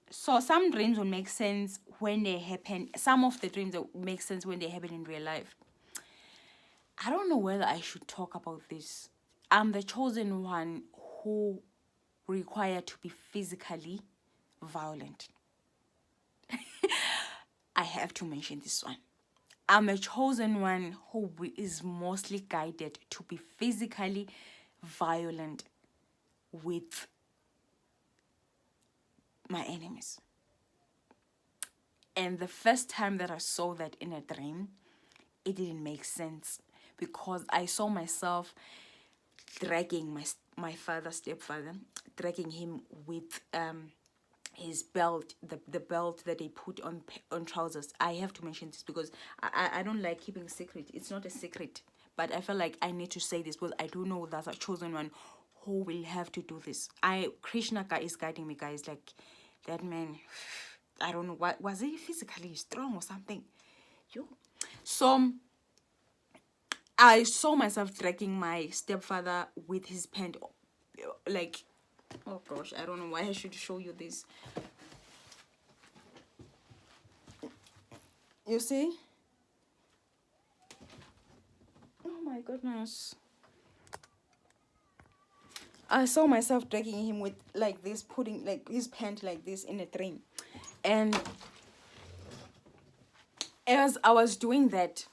So some dreams will make sense when they happen. Some of the dreams that make sense when they happen in real life. I don't know whether I should talk about this. I'm the chosen one who required to be physically violent. I have to mention this one. I'm a chosen one who is mostly guided to be physically violent with my enemies. And the first time that I saw that in a dream, it didn't make sense because I saw myself dragging my stepfather, dragging him with his belt, the belt that they put on trousers. I have to mention this because I don't like keeping secret. It's not a secret, but I feel like I need to say this because I do know there's a chosen one who will have to do this. Krishna is guiding me, guys. Like that man, I don't know what was he physically strong or something. So I saw myself dragging my stepfather with his pant, like, oh gosh, I don't know why I should show you this. You see? Oh my goodness. I saw myself dragging him with like this, putting like his pant like this in a dream. And as I was doing that,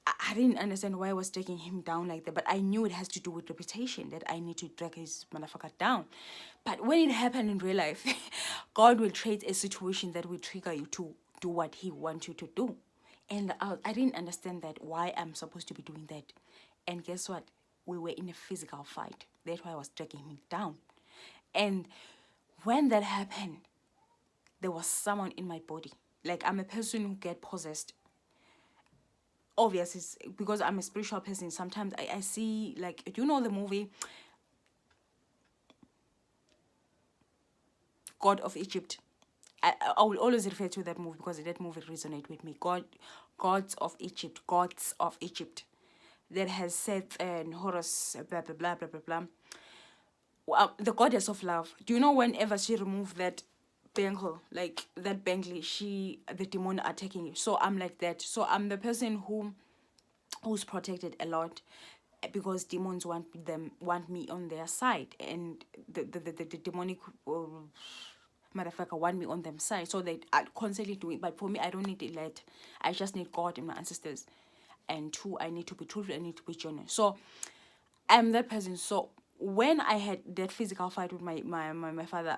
I didn't understand why I was dragging him down like that, but I knew it has to do with reputation, that I need to drag his motherfucker down. But when it happened in real life, God will create a situation that will trigger you to do what he wants you to do. And I didn't understand that, why I'm supposed to be doing that. And guess what? We were in a physical fight. That's why I was dragging him down. And when that happened, there was someone in my body. Like, I'm a person who get possessed. Obviously, it's because I'm a spiritual person. Sometimes I see, like, do you know the movie God of Egypt? I will always refer to that movie because that movie resonates with me. Gods of Egypt, that has Seth and Horus, blah blah blah blah blah blah. The goddess of love. Do you know whenever she removed that bangle, like that bangle, the demon attacking you? So I'm like that. So I'm the person who who's protected a lot, because demons want me on their side, and the demonic motherfucker want me on them side, so they are constantly doing. But for me, I don't need it. I just need God and my ancestors, and two, I need to be truthful, I need to be genuine. So I'm that person. So when I had that physical fight with my father,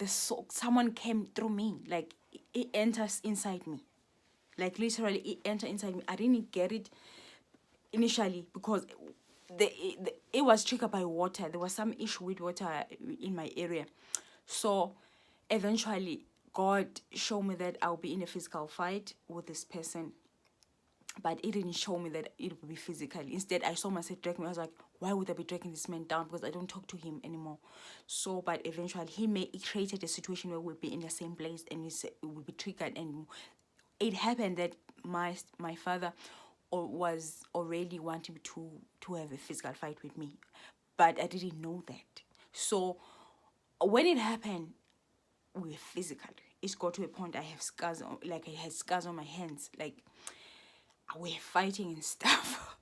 someone came through me, like it enters inside me, like literally it entered inside me. I didn't get it initially because it was triggered by water. There was some issue with water in my area. So eventually God showed me that I'll be in a physical fight with this person, but it didn't show me that it would be physical. Instead, I saw myself dragging me. I was like, why would I be dragging this man down? Because I don't talk to him anymore. So, but eventually, he created a situation where we'll be in the same place, and it will be triggered. And it happened that my father was already wanting to have a physical fight with me, but I didn't know that. So when it happened, we were physical. It's got to a point I have scars on, like I had scars on my hands, like we're fighting and stuff.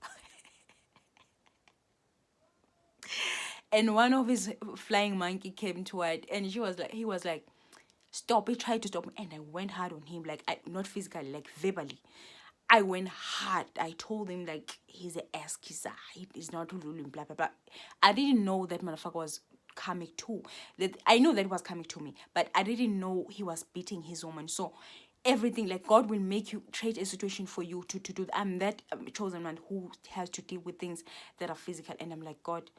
And one of his flying monkey came toward, and he was like, stop. He tried to stop me, and I went hard on him, like not physically, like verbally. I went hard. I told him like he's an ass kisser. He's not ruling, blah blah blah. I didn't know that motherfucker was coming too. That I know that he was coming to me, but I didn't know he was beating his woman. So everything, like God will make you create a situation for you to do. I'm that chosen one who has to deal with things that are physical, and I'm like, God,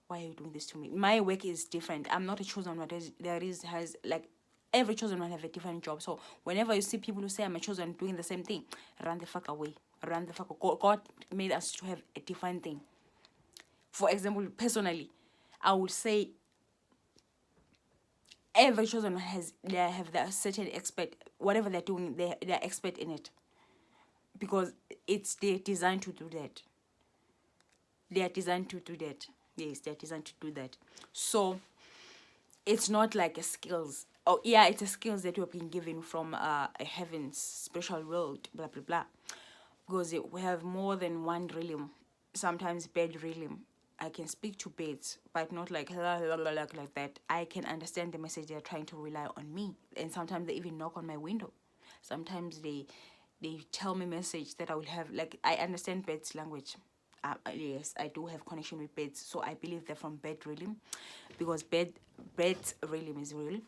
why are you doing this to me? My work is different. I'm not a chosen one. Has like every chosen one have a different job. So whenever you see people who say I'm a chosen one doing the same thing, run the fuck away. Run the fuck away. God made us to have a different thing. For example, personally, I would say every chosen one they have their certain expert, whatever they're doing, they're expert in it. Because they're designed to do that. They are designed to do that. Yes, they're designed to do that. So it's not like a skills. Oh yeah, it's a skills that you're being given from a heaven's special world, blah blah blah. Because we have more than one realm. Sometimes bed realm. I can speak to beds, but not like like that. I can understand the message they're trying to rely on me, and sometimes they even knock on my window. Sometimes they tell me message that I will have, like I understand bed's language. Yes, I do have connection with beds, so I believe they're from bed realm, because bed's realm is real.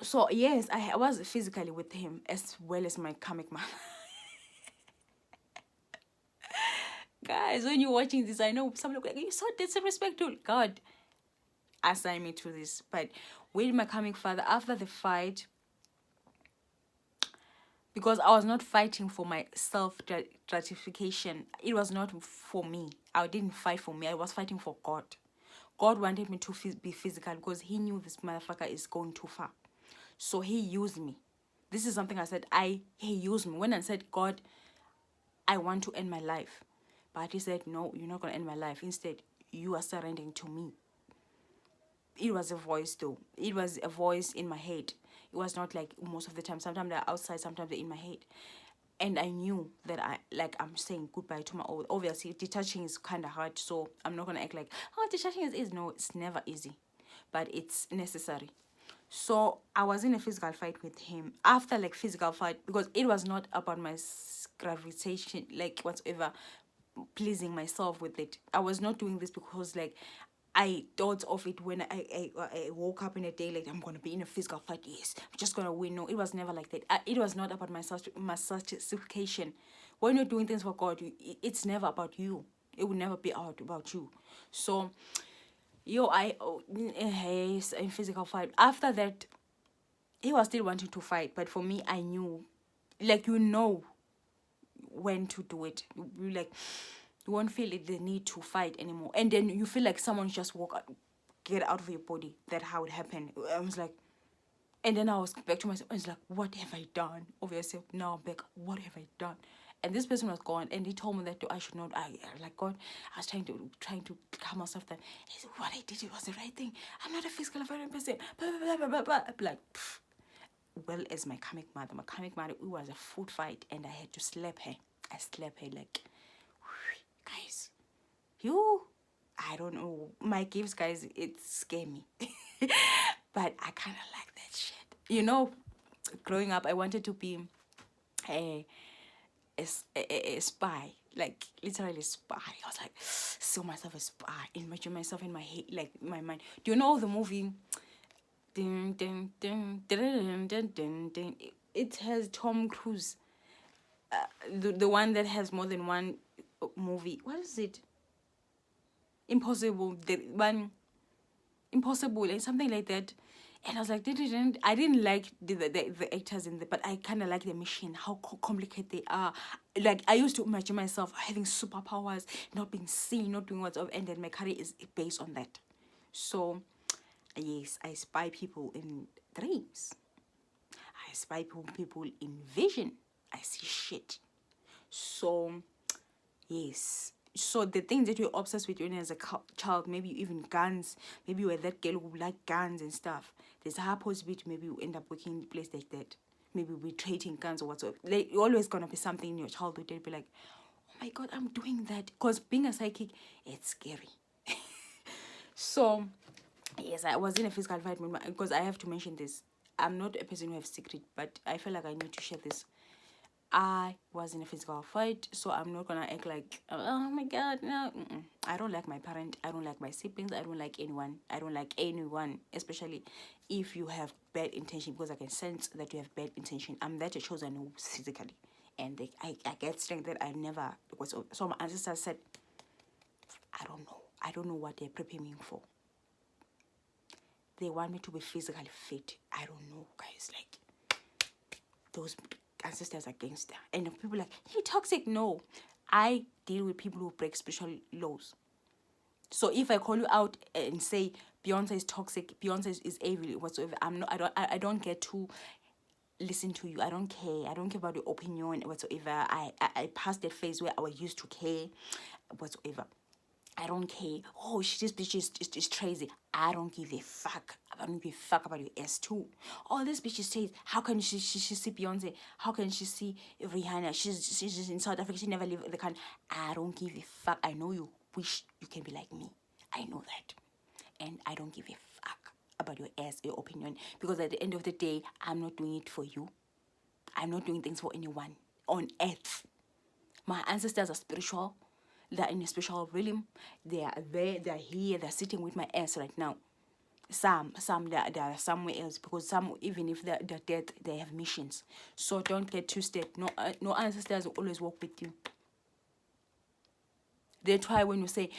So yes, I was physically with him as well as my karmic man. Guys, when you're watching this, I know some look like you're so disrespectful. God assigned me to this, but with my karmic father, after the fight, because I was not fighting for my self gratification. It was not for me. I didn't fight for me. I was fighting for God. God wanted me to be physical because he knew this motherfucker is going too far. So he used me. This is something I said. He used me. When I said, God, I want to end my life. But he said, no, you're not going to end my life. Instead, you are surrendering to me. It was a voice though. It was a voice in my head. It was not like most of the time. Sometimes they're outside, sometimes they're in my head. And I knew that I'm saying goodbye to my old. Obviously, detaching is kind of hard, so I'm not gonna act like, oh, detaching is easy. No, it's never easy, but it's necessary. So I was in a physical fight with him. After like physical fight, because it was not about my gravitation, like whatever, pleasing myself with it. I was not doing this because like I thought of it when I woke up in a day like I'm gonna be in a physical fight. Yes, I'm just gonna win. No, it was never like that. It was not about my satisfaction. When you're doing things for God, it's never about you. It will never be about you. So, in physical fight. After that, he was still wanting to fight, but for me, I knew, like when to do it. You like you won't feel the need to fight anymore, and then you feel like someone just get out of your body. That how it happened. I was like, and then I was back to myself. I was like, what have I done? Obviously, now I'm back. What have I done? And this person was gone, and he told me that I should not. I like God. I was trying to calm myself. That he said, what I did, it was the right thing. I'm not a physical violent person. Blah blah blah blah blah. Like, pff. well as my comic mother. My comic mother, it was a food fight, and I had to slap her. I slapped her like, guys, you, I don't know. My gifts, guys, it scare me. But I kind of like that shit. You know, growing up, I wanted to be a, a spy. Like, literally a spy. I was like, saw myself a spy. Imagine myself in my head, like, my mind. Do you know the movie? Dun, dun, dun, dun, dun, dun, dun. It has Tom Cruise. The one that has more than one movie. What is it? Impossible. The one Impossible and something like that. And I was like, I didn't like the actors in the, but I kind of like the mission, how complicated they are. Like, I used to imagine myself having superpowers, not being seen, not doing whatsoever, and then my career is based on that. So, yes, I spy people in dreams. I spy people in vision. I see shit. So, yes. So the things that you're obsessed with when as a child, maybe even guns, maybe you were that girl who liked guns and stuff. There's a high possibility maybe you end up working in a place like that. Maybe we're trading guns or whatsoever. Like, you're always gonna be something in your childhood that'll be like, oh my god, I'm doing that. Because being a psychic, it's scary. So, yes, I was in a physical fight because I have to mention this. I'm not a person who has secret, but I feel like I need to share this. I was in a physical fight, so I'm not gonna act like, oh my god, no. I don't like my parent, I don't like my siblings, I don't like anyone. I don't like anyone, especially if you have bad intention, because I can sense that you have bad intention. I'm that a chosen physically, and I get strength that I never. So my ancestors said, I don't know what they're preparing me for. They want me to be physically fit. I don't know, guys. Like, those ancestors against them, and people like, you toxic. No, I deal with people who break spiritual laws. So if I call you out and say Beyonce is toxic, Beyonce is evil, whatsoever, I don't get to listen to you. I don't care. I don't care about your opinion whatsoever. I passed that phase where I was used to care whatsoever. I don't care. Oh, this bitch is crazy. I don't give a fuck. I don't give a fuck about your ass too. Oh, this bitch says, how can she see Beyonce? How can she see Rihanna? She's in South Africa. She never leave the country. I don't give a fuck. I know you wish you can be like me. I know that. And I don't give a fuck about your ass, your opinion. Because at the end of the day, I'm not doing it for you. I'm not doing things for anyone on earth. My ancestors are spiritual. They're in a spiritual realm. They are there. They're here. They're sitting with my ass right now. Some they are somewhere else, because some, even if they're dead, they have missions. So don't get twisted. No ancestors will always walk with you. They try when you say,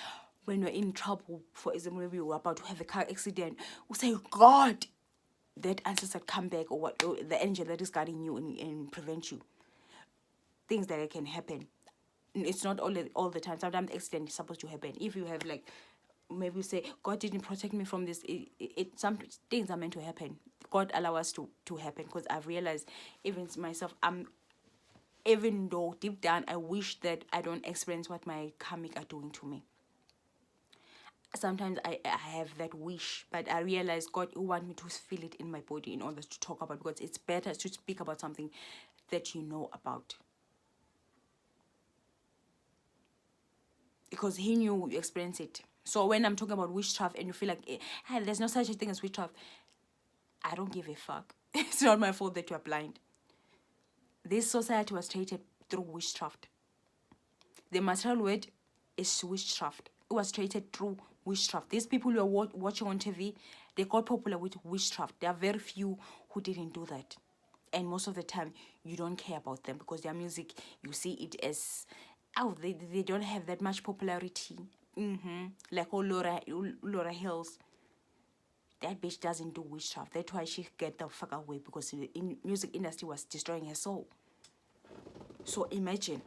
when you're in trouble, for example, maybe you're about to have a car accident, we say, God, that ancestor come back, or what, or the angel that is guarding you and prevent you. Things that can happen. It's not all the time. Sometimes the accident is supposed to happen. If you have, like, maybe say, God didn't protect me from this, some things are meant to happen. God allow us to happen, because I've realized, even myself, even though deep down I wish that I don't experience what my karmic are doing to me. Sometimes I have that wish, but I realize God want me to feel it in my body in order to talk about, because it's better to speak about something that you know about. Because he knew you experience it. So when I'm talking about witchcraft and you feel like, hey, there's no such a thing as witchcraft, I don't give a fuck. It's not my fault that you are blind. This society was created through witchcraft. The material word is witchcraft. It was created through witchcraft. These people you are watching on TV, they got popular with witchcraft. There are very few who didn't do that. And most of the time, you don't care about them, because their music, you see it as, oh, they don't have that much popularity. Like, oh, Laura Hills. That bitch doesn't do witchcraft. That's why she get the fuck away, because the music industry was destroying her soul. So imagine.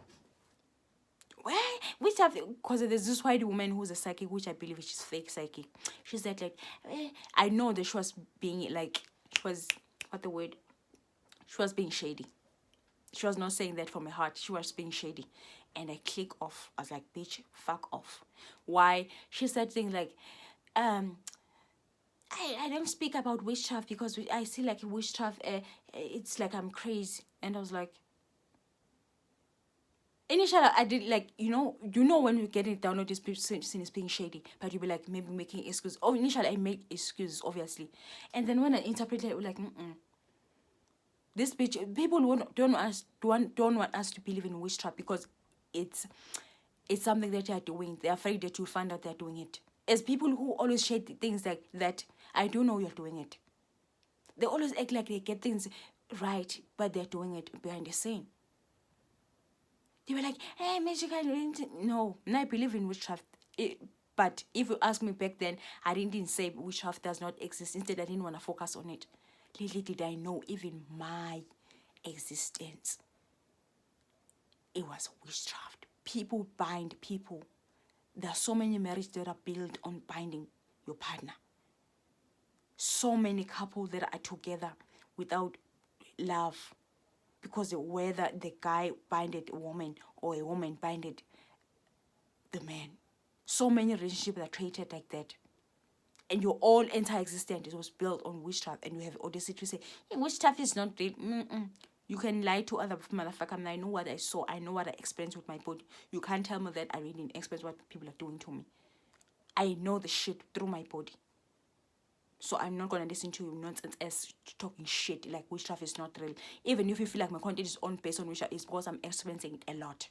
Where? Witchcraft, because there's this white woman who's a psychic, which I believe she's fake psychic. She said, like, I know that she was being, like, she was, what the word? She was being shady. She was not saying that from her heart. She was being shady. And I click off. I was like, bitch, fuck off. Why? She said things like, I don't speak about witchcraft because I see like witchcraft, it's like I'm crazy. And I was like, initially I did like, when you get it down, this person is being shady, but you'll be like maybe making excuses. Oh, initially I made excuses, obviously. And then when I interpreted it, like, this bitch, people don't want us to believe in witchcraft because it's something that they are doing. They're afraid that you'll find out they're doing it. As people who always share things like that, I do know you're doing it. They always act like they get things right, but they're doing it behind the scene. They were like, hey, magic, no, I believe in witchcraft. But if you ask me back then, I didn't say witchcraft does not exist. Instead, I didn't want to focus on it. Little did I know even my existence. It was witchcraft. People bind people. There are so many marriages that are built on binding your partner. So many couples that are together without love, because whether the guy binded a woman or a woman binded the man. So many relationships are created like that. And your whole entire existence, it was built on witchcraft, and you have audacity to say, hey, witchcraft is not real. You can lie to other motherfuckers. I know what I saw. I know what I experienced with my body. You can't tell me that I really didn't experience what people are doing to me. I know the shit through my body. So I'm not going to listen to you nonsense as talking shit like witchcraft is not real. Even if you feel like my content is on based on witchcraft, it's because I'm experiencing it a lot.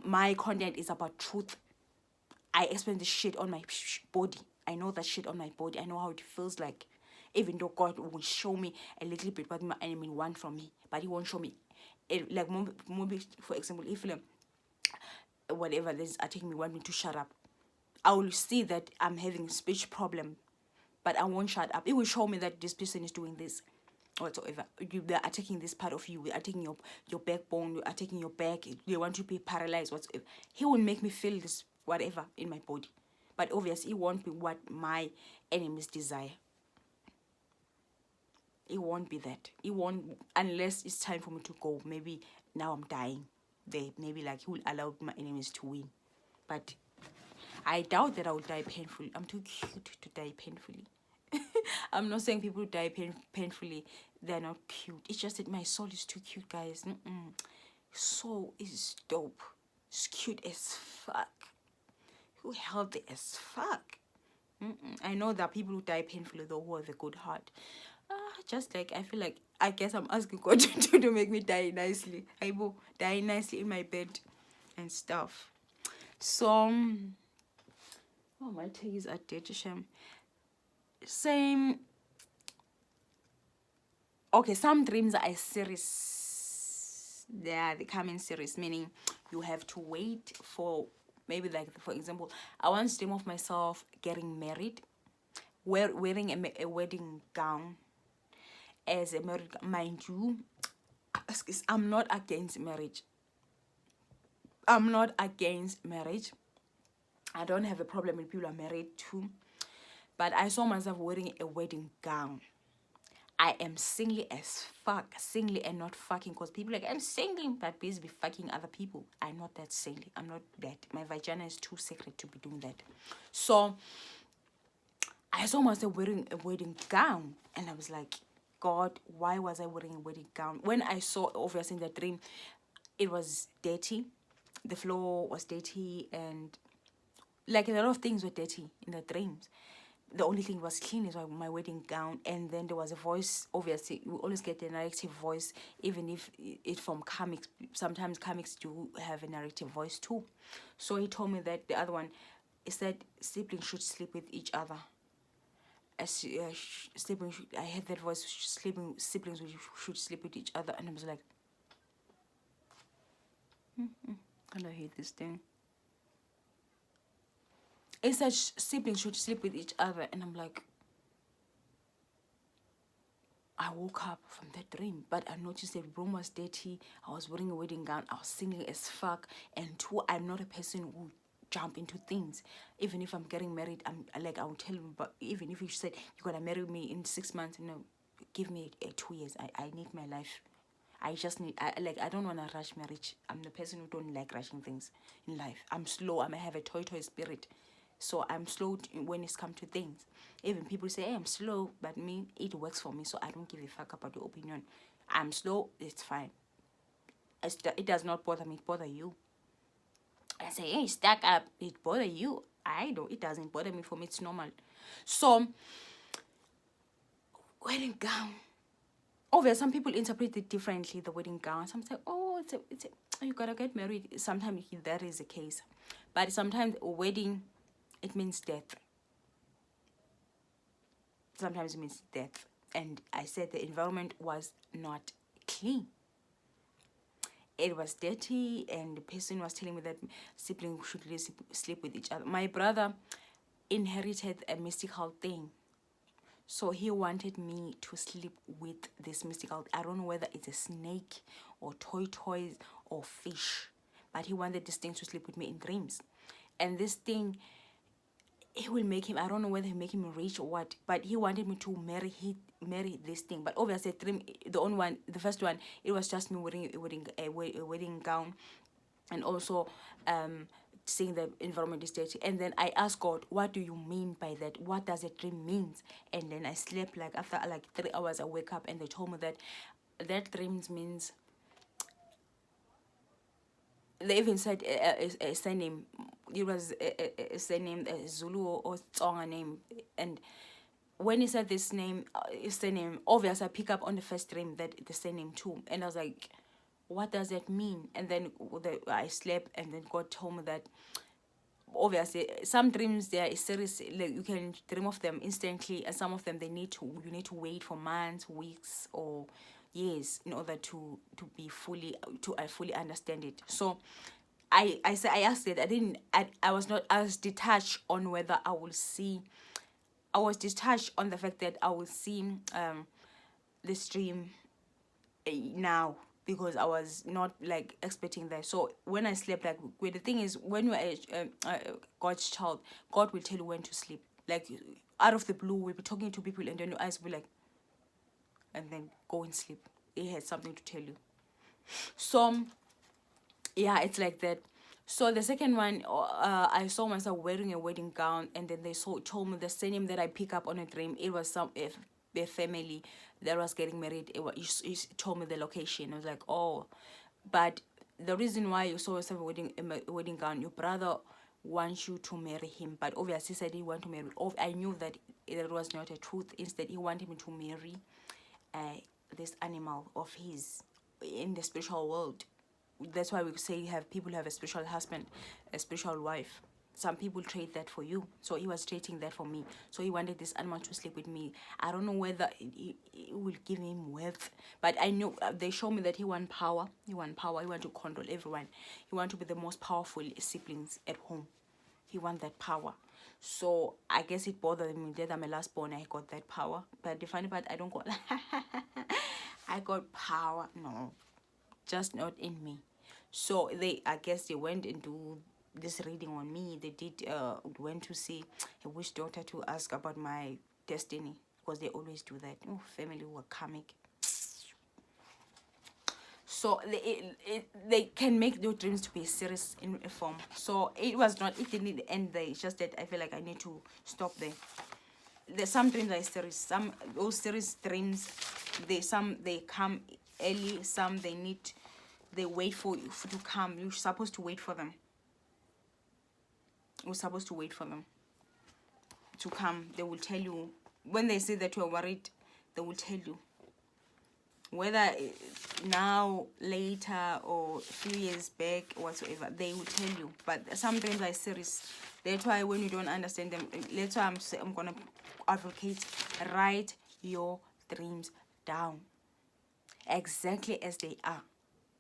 My content is about truth. I experience the shit on my body. I know that shit on my body. I know how it feels like. Even though God will show me a little bit what my enemy want from me, but he won't show me. Like, maybe, for example, if whatever this is attacking me want me to shut up, I will see that I'm having a speech problem, but I won't shut up. It will show me that this person is doing this whatsoever. They're attacking this part of you. They're attacking your backbone. They're attacking your back. They want you to be paralyzed whatsoever. He will make me feel this whatever in my body, but obviously it won't be what my enemies desire. It won't be that. It won't, unless it's time for me to go. Maybe now I'm dying. Maybe like he will allow my enemies to win, but I doubt that I will die painfully. I'm too cute to die painfully. I'm not saying people who die painfully, they're not cute. It's just that my soul is too cute, guys. Soul is dope. It's cute as fuck. Who healthy as fuck. I know that people who die painfully, though, who have a good heart. Just like, I feel like, I guess I'm asking God to make me die nicely. I will die nicely in my bed and stuff. So, oh, my tags are dead to shame. Same. Okay, some dreams are series. They come in series, meaning you have to wait for, maybe like, for example, I once dream of myself getting married, wearing a wedding gown as a married, mind you, I'm not against marriage. I'm not against marriage. I don't have a problem with people who are married too. But I saw myself wearing a wedding gown. I am singly as fuck. Singly and not fucking, because people like, I'm singling but busy be fucking other people. I'm not that singly. I'm not that. My vagina is too sacred to be doing that. So I saw myself wearing a wedding gown, and I was like, God, why was I wearing a wedding gown? When I saw, obviously in the dream, it was dirty. The floor was dirty, and like a lot of things were dirty in the dreams. The only thing was clean is my wedding gown. And then there was a voice. Obviously, we always get a narrative voice, even if it's from comics. Sometimes comics do have a narrative voice too. So he told me that the other one is that siblings should sleep with each other. Sleeping, I had that voice. Siblings should sleep with each other, and I was like, I hate this thing. It said siblings should sleep with each other, and I'm like, I woke up from that dream, but I noticed the room was dirty. I was wearing a wedding gown. I was singing as fuck. And two, I'm not a person who jump into things. Even if I'm getting married, I'm like, I will tell you. But even if you said you're gonna marry me in 6 months, give me 2 years. I need my life. I just need, I don't want to rush marriage. I'm the person who don't like rushing things in life. I'm slow. I have a toy spirit. So I'm slow when it's come to things. Even people say, hey, I'm slow, but me, it works for me, so I don't give a fuck about your opinion. I'm slow, it's fine. It does not bother me, it bother you. I say, hey, stack up, it bother you. I don't, it doesn't bother me. For me, it's normal. So, wedding gown. Obviously, some people interpret it differently, the wedding gown. Some say, oh, you gotta get married. Sometimes that is the case. But sometimes a wedding, it means death. Sometimes it means death. And I said the environment was not clean. It was dirty, and the person was telling me that siblings should really sleep with each other. My brother inherited a mystical thing, so he wanted me to sleep with this mystical, I don't know whether it's a snake or toys or fish, but he wanted this thing to sleep with me in dreams. And this thing, it will make him, I don't know whether he make him rich or what, but he wanted me to marry this thing. But obviously dream, the first one, it was just me wearing a wedding gown, and also seeing the environment is dirty. And then I asked God, what do you mean by that? What does a dream means? And then I slept, like after like 3 hours I wake up, and they told me that dreams means, they even said a surname. It was a surname, a Zulu or Tsonga name. And when he said this name, surname, obviously I pick up on the first dream that the surname too. And I was like, what does that mean? And then I slept, and then God told me that obviously some dreams, they are serious, like you can dream of them instantly, and some of them you need to wait for months, weeks, or years in order to be fully to fully understand it. So I asked it. I was detached on whether I will see. I was detached on the fact that I will see the stream now, because I was not like expecting that. So when I slept, like, the thing is, when you are God's child, God will tell you when to sleep. Like, out of the blue, we'll be talking to people, and then your eyes will be like, and then go and sleep. He had something to tell you. So yeah, it's like that. So the second one, I saw myself wearing a wedding gown, and then they told me the same name that I pick up on a dream. It was a family that was getting married. He told me the location. I was like, oh, but the reason why you saw yourself a wedding gown, your brother wants you to marry him. But obviously, he said he wanted to marry. I knew that it was not a truth. Instead, he wanted me to marry this animal of his in the spiritual world. That's why we say people have a spiritual husband, a spiritual wife. Some people trade that for you. So he was trading that for me. So he wanted this animal to sleep with me. I don't know whether it will give him wealth, but I know they show me that he want power. He want power. He want to control everyone. He want to be the most powerful siblings at home. He want that power. So I guess it bothered me that I'm a last born. I got that power. But the funny part, I don't got. I got power. No, just not in me. So I guess they went into this reading on me. They did went to see a witch doctor to ask about my destiny, because they always do that. Oh, family were karmic. So they can make your dreams to be serious in a form. So it didn't end there. It's just that I feel like I need to stop there. There's some dreams are serious. Those serious dreams, they come early. Some they wait for you to come. You're supposed to wait for them. You're supposed to wait for them to come. They will tell you when they say that you're worried. They will tell you, whether now, later, or a few years back, or whatsoever. They will tell you. But some dreams are serious. That's why when you don't understand them, that's why I'm gonna advocate, write your dreams down exactly as they are.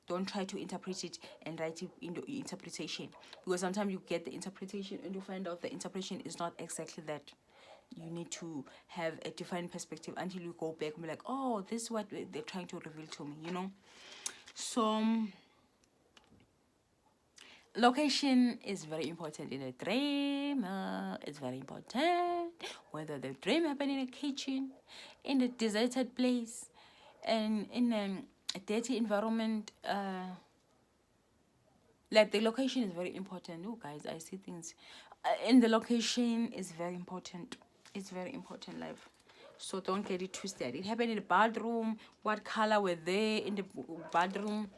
Don't try to interpret it and write it in the interpretation, because sometimes you get the interpretation and you find out the interpretation is not exactly that. You need to have a different perspective until you go back and be like, oh, this is what they're trying to reveal to me, So location is very important in a dream. It's very important whether the dream happened in a kitchen, in a deserted place, and in a dirty environment. Like, the location is very important. Oh, guys, I see things. in the location is very important. It's very important, life. So don't get it twisted. It happened in the bathroom. What color were there in the bathroom?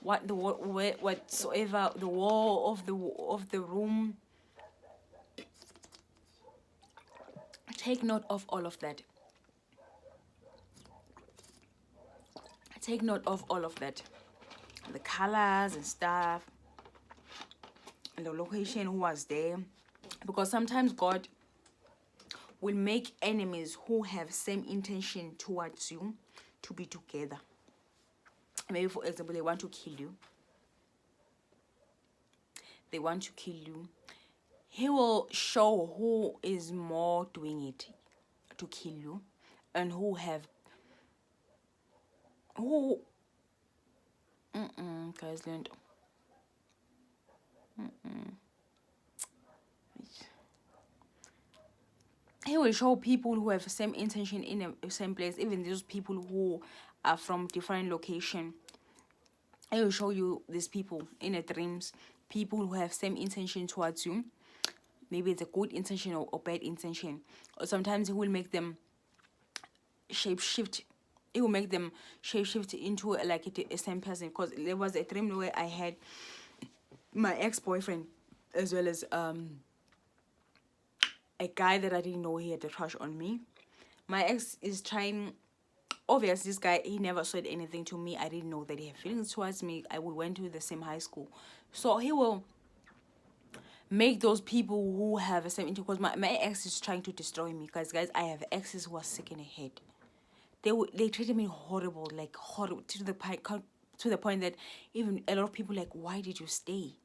What the whatsoever the wall of the room. Take note of all of that. Take note of all of that. The colors and stuff. And the location, who was there. Because sometimes God will make enemies who have same intention towards you to be together. Maybe, for example, they want to kill you. They want to kill you. He will show who is more doing it to kill you, and who guys, learned. He will show people who have the same intention in the same place, even those people who are from different location. He will show you these people in the dreams, people who have same intention towards you. Maybe it's a good intention or bad intention. Or sometimes he will make them shapeshift. It will make them shapeshift into like a same person. Because there was a dream where I had my ex-boyfriend as well as a guy that I didn't know he had a crush on me. My ex is trying. Obviously, this guy, he never said anything to me. I didn't know that he had feelings towards me. We went to the same high school, so he will make those people who have the same interest. Because my ex is trying to destroy me. Guys, I have exes who are sick in the head. They treated me horrible, like horrible, to the point that even a lot of people like, why did you stay?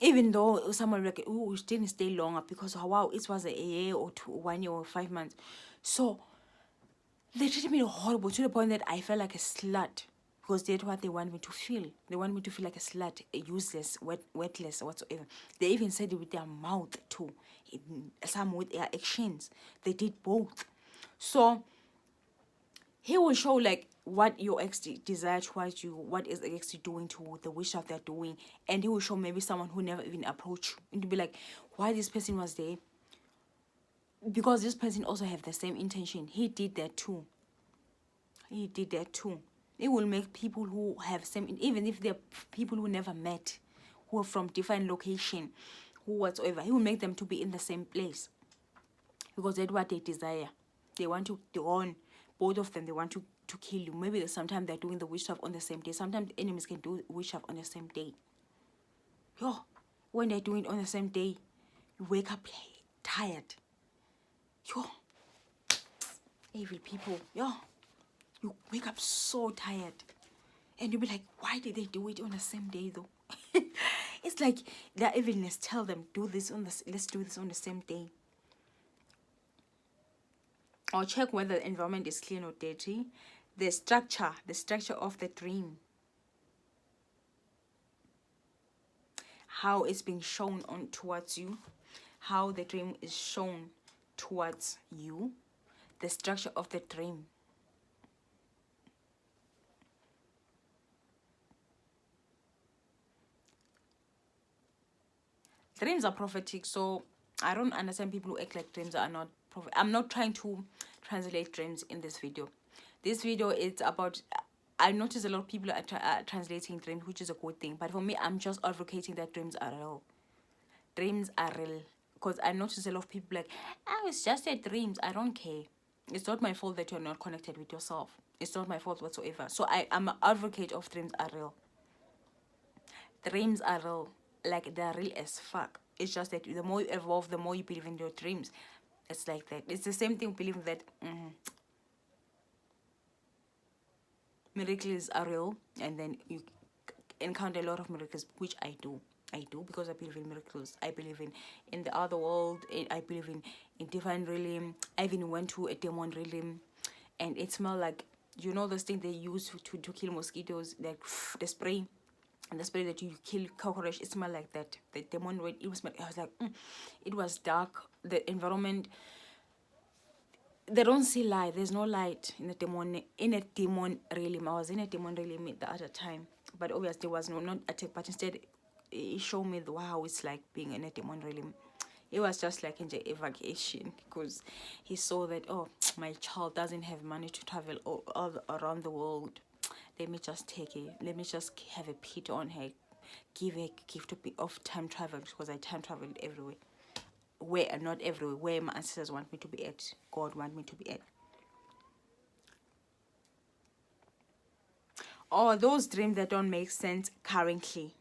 Even though someone like, oh, we didn't stay longer because wow, it was a year or 2, 1 year or 5 months. So they treated me horrible to the point that I felt like a slut, because that's what they want me to feel. They want me to feel like a slut, a useless, worthless, whatsoever. They even said it with their mouth too. Some with their actions. They did both. So he will show like what your ex desire towards you, what is the ex doing to the wish that they're doing, and he will show maybe someone who never even approached you, and to be like, why this person was there, because this person also have the same intention. He did that too. He did that too. It will make people who have same, even if they're people who never met, who are from different location, who whatsoever, he will make them to be in the same place, because that's what they desire. They want to on both of them. They want to kill you. Maybe sometimes they're doing the witchcraft on the same day. Sometimes enemies can do witchcraft on the same day. Yo, when they're doing it on the same day, you wake up tired. Yo, evil people. Yo, you wake up so tired, and you'll be like, why did they do it on the same day though? It's like their evilness tell them, let's do this on the same day. Or check whether the environment is clean or dirty. The structure of the dream, how it's being shown on towards you, how the dream is shown towards you, the structure of the dream. Dreams are prophetic, so I don't understand people who act like dreams are not prophetic. I'm not trying to translate dreams in this video. This video is about, I notice a lot of people are translating dreams, which is a good thing. But for me, I'm just advocating that dreams are real. Dreams are real. Because I notice a lot of people like, oh, it's just a dreams. I don't care. It's not my fault that you're not connected with yourself. It's not my fault whatsoever. So I'm an advocate of dreams are real. Dreams are real. Like, they're real as fuck. It's just that the more you evolve, the more you believe in your dreams. It's like that. It's the same thing believing that miracles are real, and then you encounter a lot of miracles, which I do because I believe in miracles. I believe in the other world. I believe in different realm. I even went to a demon realm, and it smelled like, you know, those things they use to kill mosquitoes, like the spray, and the spray that you kill cockroach. It smelled like that. The demon realm, it was. I was like, it was dark. The environment, they don't see light. There's no light in a demon realm. I was in a demon realm the other time, but obviously there was not attack. But instead, he showed me how it's like being in a demon realm. It was just like in a vacation, because he saw that, oh, my child doesn't have money to travel all around the world. Let me just let me just have a pity on her, give her a gift of time travel, because I time traveled everywhere. Where, not everywhere, where my ancestors want me to be at, God want me to be at. Or those dreams that don't make sense currently,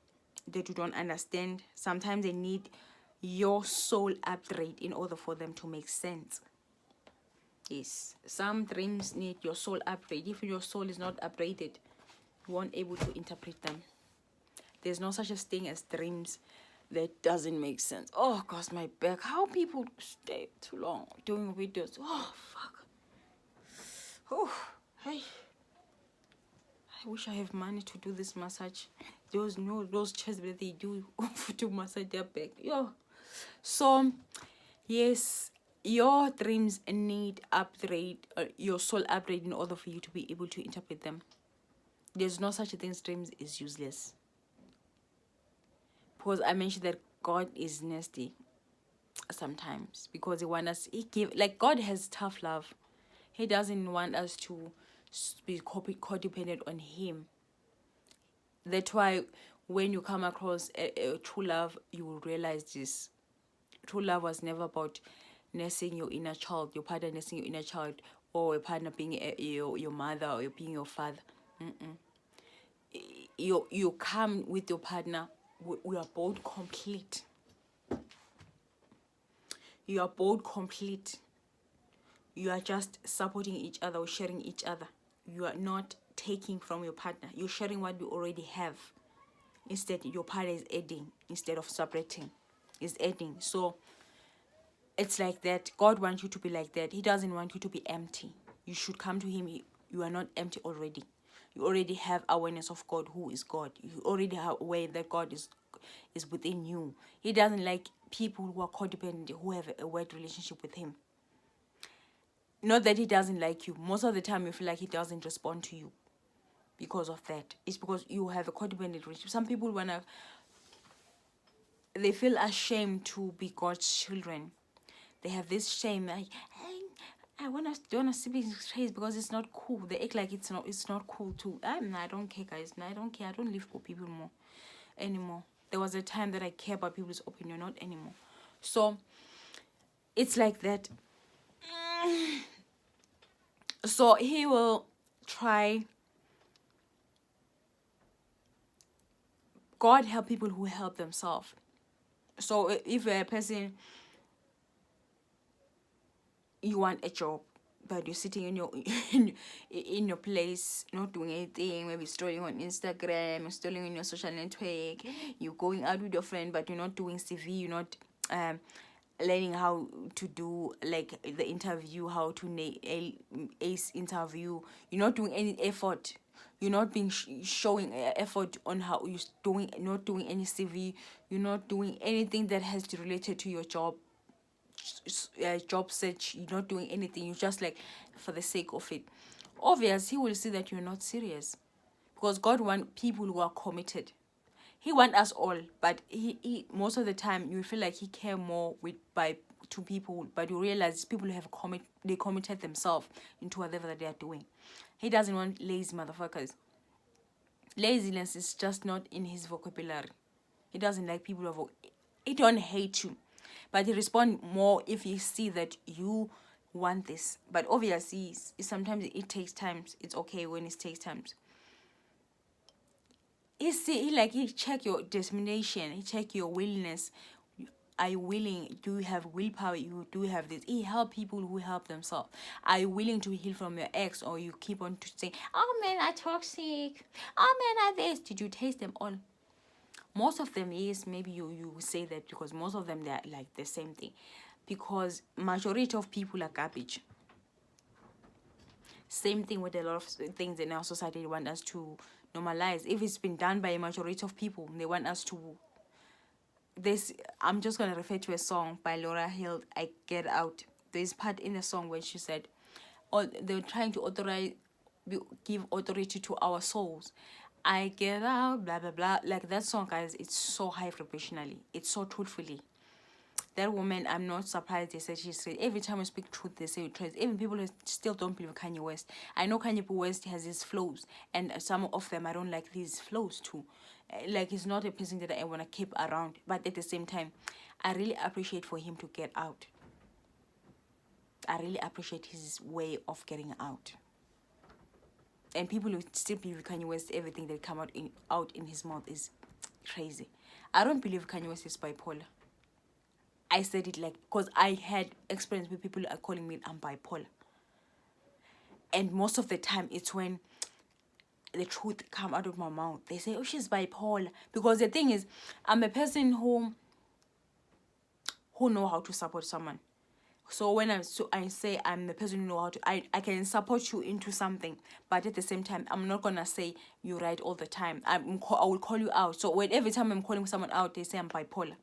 that you don't understand. Sometimes they need your soul upgrade in order for them to make sense. Yes, some dreams need your soul upgrade. If your soul is not upgraded, you won't able to interpret them. There's no such a thing as dreams that doesn't make sense. Oh gosh, my back. How people stay too long doing videos. Oh fuck. Oh, hey. I wish I have money to do this massage. Those chairs that they do to massage their back. Yo. So yes, your dreams need upgrade, your soul upgrade, in order for you to be able to interpret them. There's no such a thing as dreams is useless. Because I mentioned that God is nasty sometimes, because God has tough love. He doesn't want us to be codependent on him. That's why when you come across a true love, you will realize this. True love was never about nursing your inner child, your partner nursing your inner child, or a partner being your mother, or being your father. You come with your partner. We are both complete. You are both complete. You are just supporting each other or sharing each other. You are not taking from your partner. You're sharing what you already have. Instead, your partner is adding instead of separating. Is adding. So it's like that. God wants you to be like that. He doesn't want you to be empty. You should come to him. You are not empty already. You already have awareness of God, who is God. You already have aware that God is within you. He doesn't like people who are codependent, who have a weird relationship with him. Not that he doesn't like you. Most of the time you feel like he doesn't respond to you because of that. It's because you have a codependent relationship. Some people they feel ashamed to be God's children. They have this shame, like, I want to do a siblings praise because it's not cool. They act like it's not cool too. I don't care, guys. I don't care. I don't live for people anymore. There was a time that I care about people's opinion, not anymore. So it's like that. So he will try. God help people who help themselves. So if a person, you want a job, but you're sitting in your in your place, not doing anything, maybe scrolling on Instagram, scrolling on your social network, you're going out with your friend, but you're not doing CV, you're not learning how to do like the interview, how to ace interview, you're not doing any effort. You're not being showing effort on how you're doing, not doing any CV. You're not doing anything that has to related to your job search. You're not doing anything. You're just like for the sake of it. Obviously, he will see that you're not serious, because God wants people who are committed. He wants us all, but he most of the time you feel like he care more to people, but you realize people have committed themselves into whatever that they are doing. He doesn't want lazy motherfuckers. Laziness is just not in his vocabulary. He doesn't like people who he don't hate you, but he respond more if he see that you want this. But obviously, sometimes it takes time. It's okay when it takes time. He check your determination. He check your willingness. Are you willing? Do you have willpower? You do have this. He help people who help themselves. Are you willing to heal from your ex, or you keep on to saying, "Oh man, I toxic. Oh man, I this." Did you taste them all? Most of them, yes, maybe you say that because most of them they're like the same thing, because majority of people are garbage. Same thing with a lot of things in our society. They want us to normalize. If it's been done by a majority of people, they want us to. I'm just gonna refer to a song by Laura Hill, "I Get Out." There's part in the song where she said, "Oh, they're trying to give authority to our souls." I get out, blah blah blah. Like that song, guys, it's so high vibrationally. It's so truthfully. That woman, I'm not surprised they said she's straight. Every time we speak truth, they say you're trans. Even people who still don't believe Kanye West. I know Kanye West has his flows, and some of them I don't like these flows too. Like he's not a person that I wanna keep around. But at the same time, I really appreciate for him to get out. I really appreciate his way of getting out. And people who still believe Kanye West, everything that come out in his mouth is crazy. I don't believe Kanye West is bipolar. I said it like because I had experience with people are calling me I'm bipolar. And most of the time it's when the truth come out of my mouth. They say, oh, she's bipolar. Because the thing is, I'm a person who know how to support someone. So when I say I'm the person who know how to, I can support you into something, but at the same time, I'm not gonna say you're right all the time. I will call you out. So when every time I'm calling someone out, they say I'm bipolar.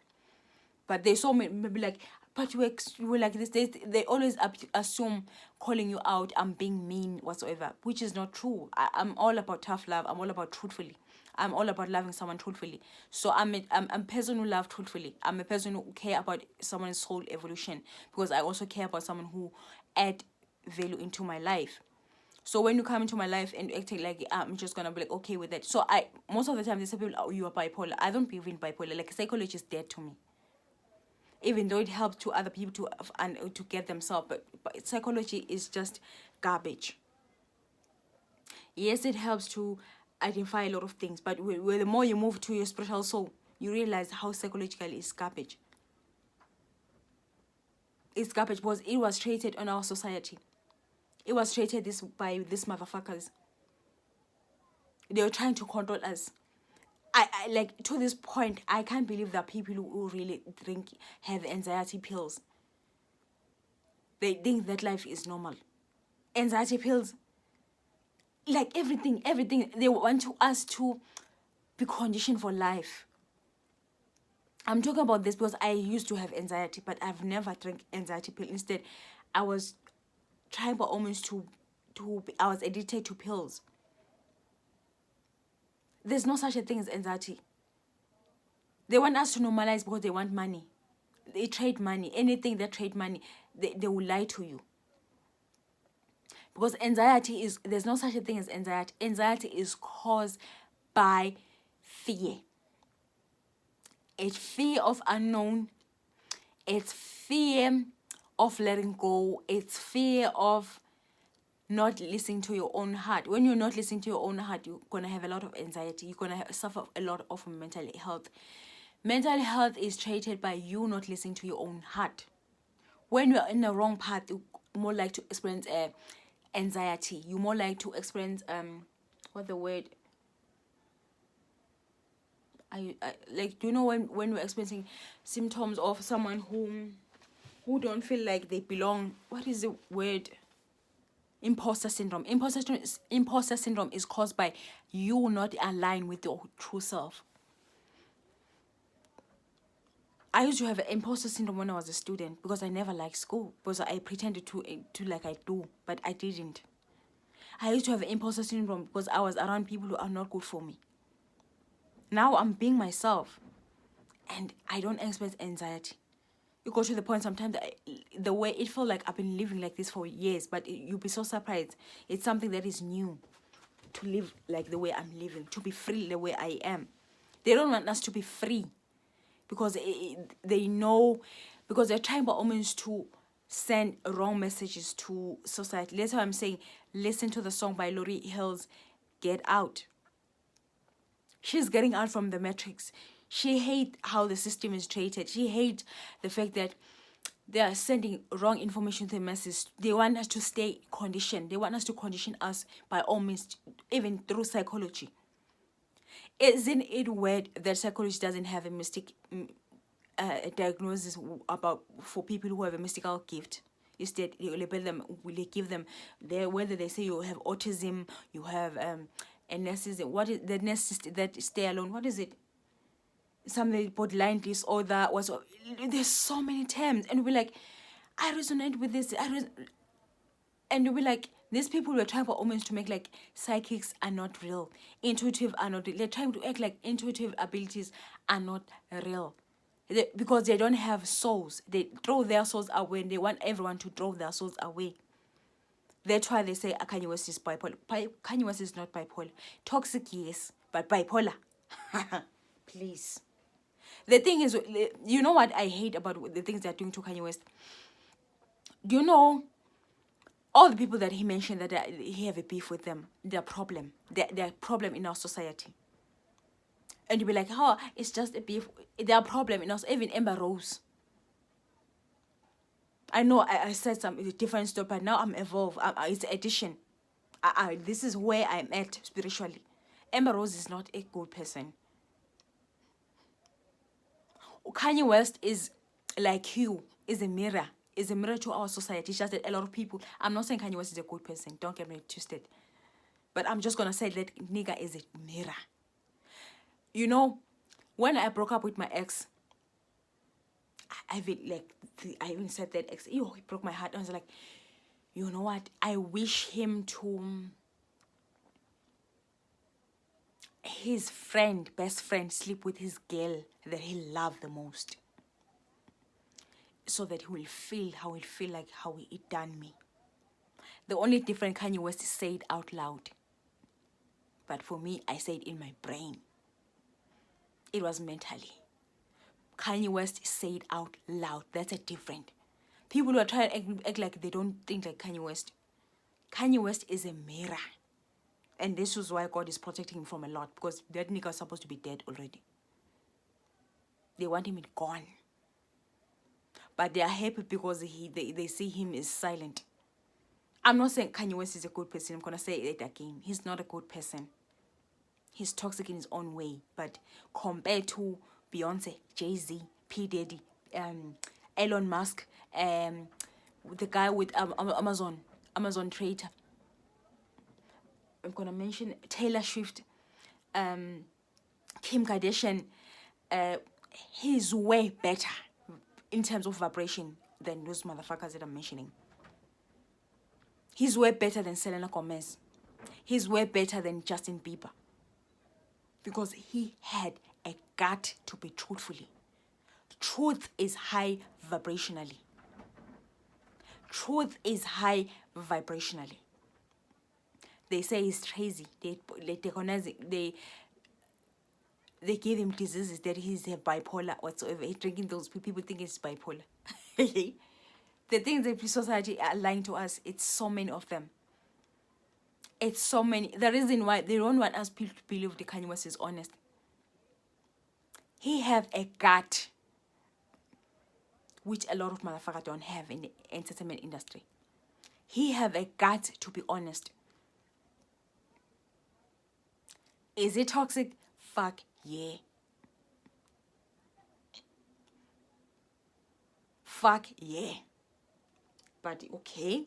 But they saw me maybe like, but you were like this. They always assume calling you out, I'm being mean whatsoever, which is not true. I'm all about tough love. I'm all about truthfully. I'm all about loving someone truthfully. So I'm a person who love truthfully. I'm a person who care about someone's soul evolution, because I also care about someone who add value into my life. So when you come into my life and acting like I'm just gonna be like okay with that. So I most of the time they say people, oh, you are bipolar. I don't believe in bipolar. Like psychology is dead to me. Even though it helps to other people to get themselves, but psychology is just garbage. Yes, it helps to identify a lot of things, but the more you move to your spiritual soul, you realize how psychological is garbage. It's garbage because it was created on our society. It was created by these motherfuckers. They were trying to control us. I like to this point, I can't believe that people who really have anxiety pills. They think that life is normal. Anxiety pills, like everything, they want us to be conditioned for life. I'm talking about this because I used to have anxiety, but I've never drank anxiety pill. Instead, I was trying by almost I was addicted to pills. There's no such a thing as anxiety. They want us to normalize because they want money. They trade money. Anything that trade money, they will lie to you. Because anxiety there's no such a thing as anxiety. Anxiety is caused by fear. It's fear of unknown. It's fear of letting go. It's fear of not listening to your own heart. When you're not listening to your own heart, you're going to have a lot of anxiety. You're going to suffer a lot of mental health. Mental health is treated by you not listening to your own heart. When you're in the wrong path, you're more like to experience anxiety. You're more like to experience what the word I like. Do you know when we're experiencing symptoms of someone who don't feel like they belong? What is the word? Imposter syndrome. Imposter syndrome is caused by you not align with your true self. I used to have imposter syndrome when I was a student because I never liked school, because I pretended to like I do, but I didn't. I used to have imposter syndrome because I was around people who are not good for me. Now I'm being myself, and I don't experience anxiety. You go to the point sometimes the way it felt like I've been living like this for years, but you'll be so surprised. It's something that is new to live like the way I'm living, to be free the way I am. They don't want us to be free because they know, because they're trying by omens to send wrong messages to society. That's why I'm saying listen to the song by Lauryn Hill's Get Out. She's getting out from the matrix. She hates how the system is treated. She hates the fact that they are sending wrong information to the masses. They want us to stay conditioned. They want us to condition us by all means, even through psychology. Isn't it weird that psychology doesn't have a mystic diagnosis about for people who have a mystical gift? Instead, you label them, will give them whether they say you have autism, you have a narcissism. What is the narcissist that stay alone? What is it? Something borderline disorder. There's so many terms, and we're like, I resonate with this. And you'll be like, These people were trying for omens to make like psychics are not real, intuitive are not real. They're trying to act like intuitive abilities are not real. Because they don't have souls. They throw their souls away and they want everyone to throw their souls away. That's why they say Kanye West is bipolar. Kanye West is not bipolar. Toxic, yes, but bipolar. Please. The thing is, you know what I hate about the things they're doing to Kanye West? Do you know all the people that he mentioned that he have a beef with them? They're problem. They're a problem in our society. And you'll be like, oh, it's just a beef. They're a problem in us. Even Amber Rose. I know I said some different stuff, but now I'm evolved. It's addition. This is where I'm at spiritually. Amber Rose is not a good person. Kanye West is like you, is a mirror to our society. It's just that a lot of people, I'm not saying Kanye West is a good person, don't get me twisted, but I'm just gonna say that nigga is a mirror. You know, when I broke up with my ex, I even said that ex, he broke my heart. I was like, you know what? I wish him to, his best friend, sleep with his girl that he loved the most, so that he will feel how it feel like how it done me. The only difference, Kanye West said out loud, but for me, I said in my brain. It was mentally. Kanye West said out loud. That's a different. People who are trying to act like they don't think like Kanye West. Kanye West is a mirror. And this is why God is protecting him from a lot. Because that nigga is supposed to be dead already. They want him gone. But they are happy because they see him as silent. I'm not saying Kanye West is a good person. I'm going to say it again. He's not a good person. He's toxic in his own way. But compared to Beyonce, Jay-Z, P. Diddy, Elon Musk, the guy with Amazon Trader, I'm gonna mention Taylor Swift, Kim Kardashian. He's way better in terms of vibration than those motherfuckers that I'm mentioning. He's way better than Selena Gomez. He's way better than Justin Bieber. Because he had a gut to be truthfully. Truth is high vibrationally. Truth is high vibrationally. They say he's crazy. They give him diseases that he's a bipolar whatsoever. He's drinking those people think he's bipolar. The things that society are lying to us, it's so many of them. It's so many. The reason why they don't want us people to believe the Kanye West is honest. He have a gut which a lot of motherfuckers don't have in the entertainment industry. He have a gut to be honest. Is it toxic? Fuck yeah. Fuck yeah. But okay.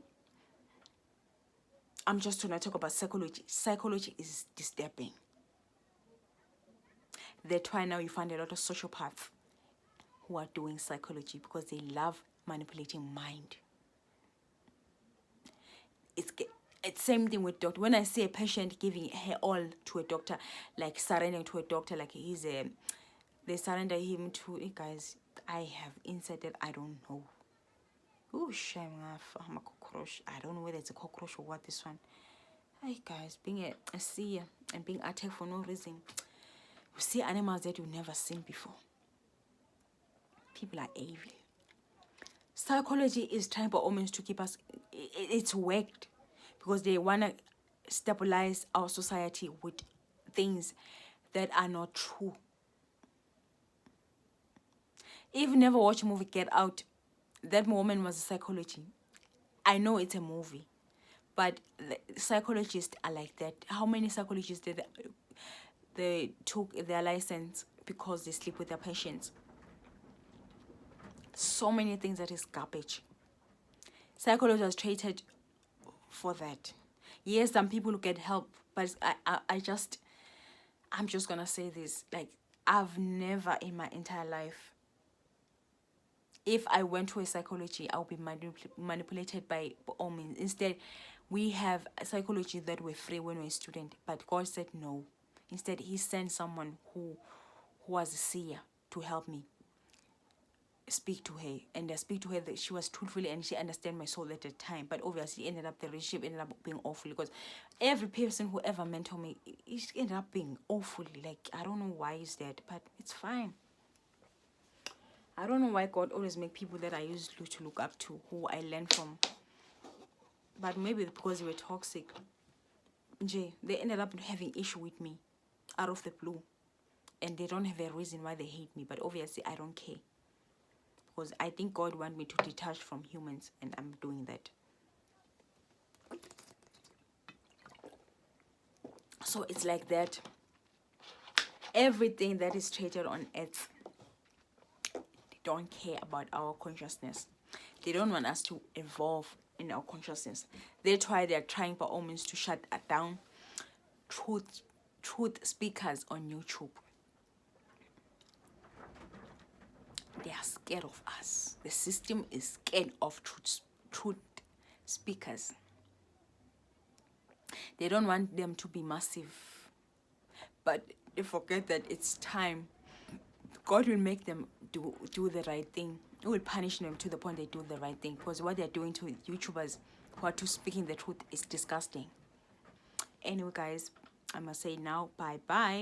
I'm just trying to talk about psychology. Psychology is disturbing. That's why now you find a lot of sociopaths who are doing psychology because they love manipulating mind. It's same thing with doctor. When I see a patient giving her all to a doctor, like surrendering to a doctor, like they surrender him to guys. I have inside that I don't know. Oh shame, I'm a cockroach. I don't know whether it's a cockroach or what this one. Hey guys, being a seer and being attacked for no reason. You see animals that you've never seen before. People are evil. Psychology is trying by omens to keep us. It's worked because they want to stabilize our society with things that are not true. If you never watch a movie Get Out, that woman was a psychology. I know it's a movie, but the psychologists are like that. How many psychologists did they took their license because they sleep with their patients? So many things that is garbage. Psychology was treated for that. Yes, some people get help, but I'm just gonna say this. Like, I've never in my entire life, if I went to a psychology, I'll be manipulated by all means. Instead, We have a psychology that we're free when we're a student, but God said no. Instead, He sent someone who was a seer to help me speak to her, and I speak to her that she was truthfully and she understand my soul at the time. But obviously the relationship ended up being awful, because every person who ever mentored me, it ended up being awful. Like, I don't know why is that, but it's fine. I don't know why God always make people that I used to look up to, who I learn from. But maybe because they were toxic, they ended up having issue with me out of the blue, and they don't have a reason why they hate me. But obviously I don't care, because I think God wants me to detach from humans, and I'm doing that. So it's like that. Everything that is created on earth, they don't care about our consciousness. They don't want us to evolve in our consciousness. They're trying by all means to shut down truth speakers on YouTube. They are scared of us. The system is scared of truth speakers. They don't want them to be massive, but they forget that it's time. God will make them do the right thing. He will punish them to the point they do the right thing, because what they're doing to YouTubers who are to speaking the truth is disgusting. Anyway, guys, I must say now, bye bye.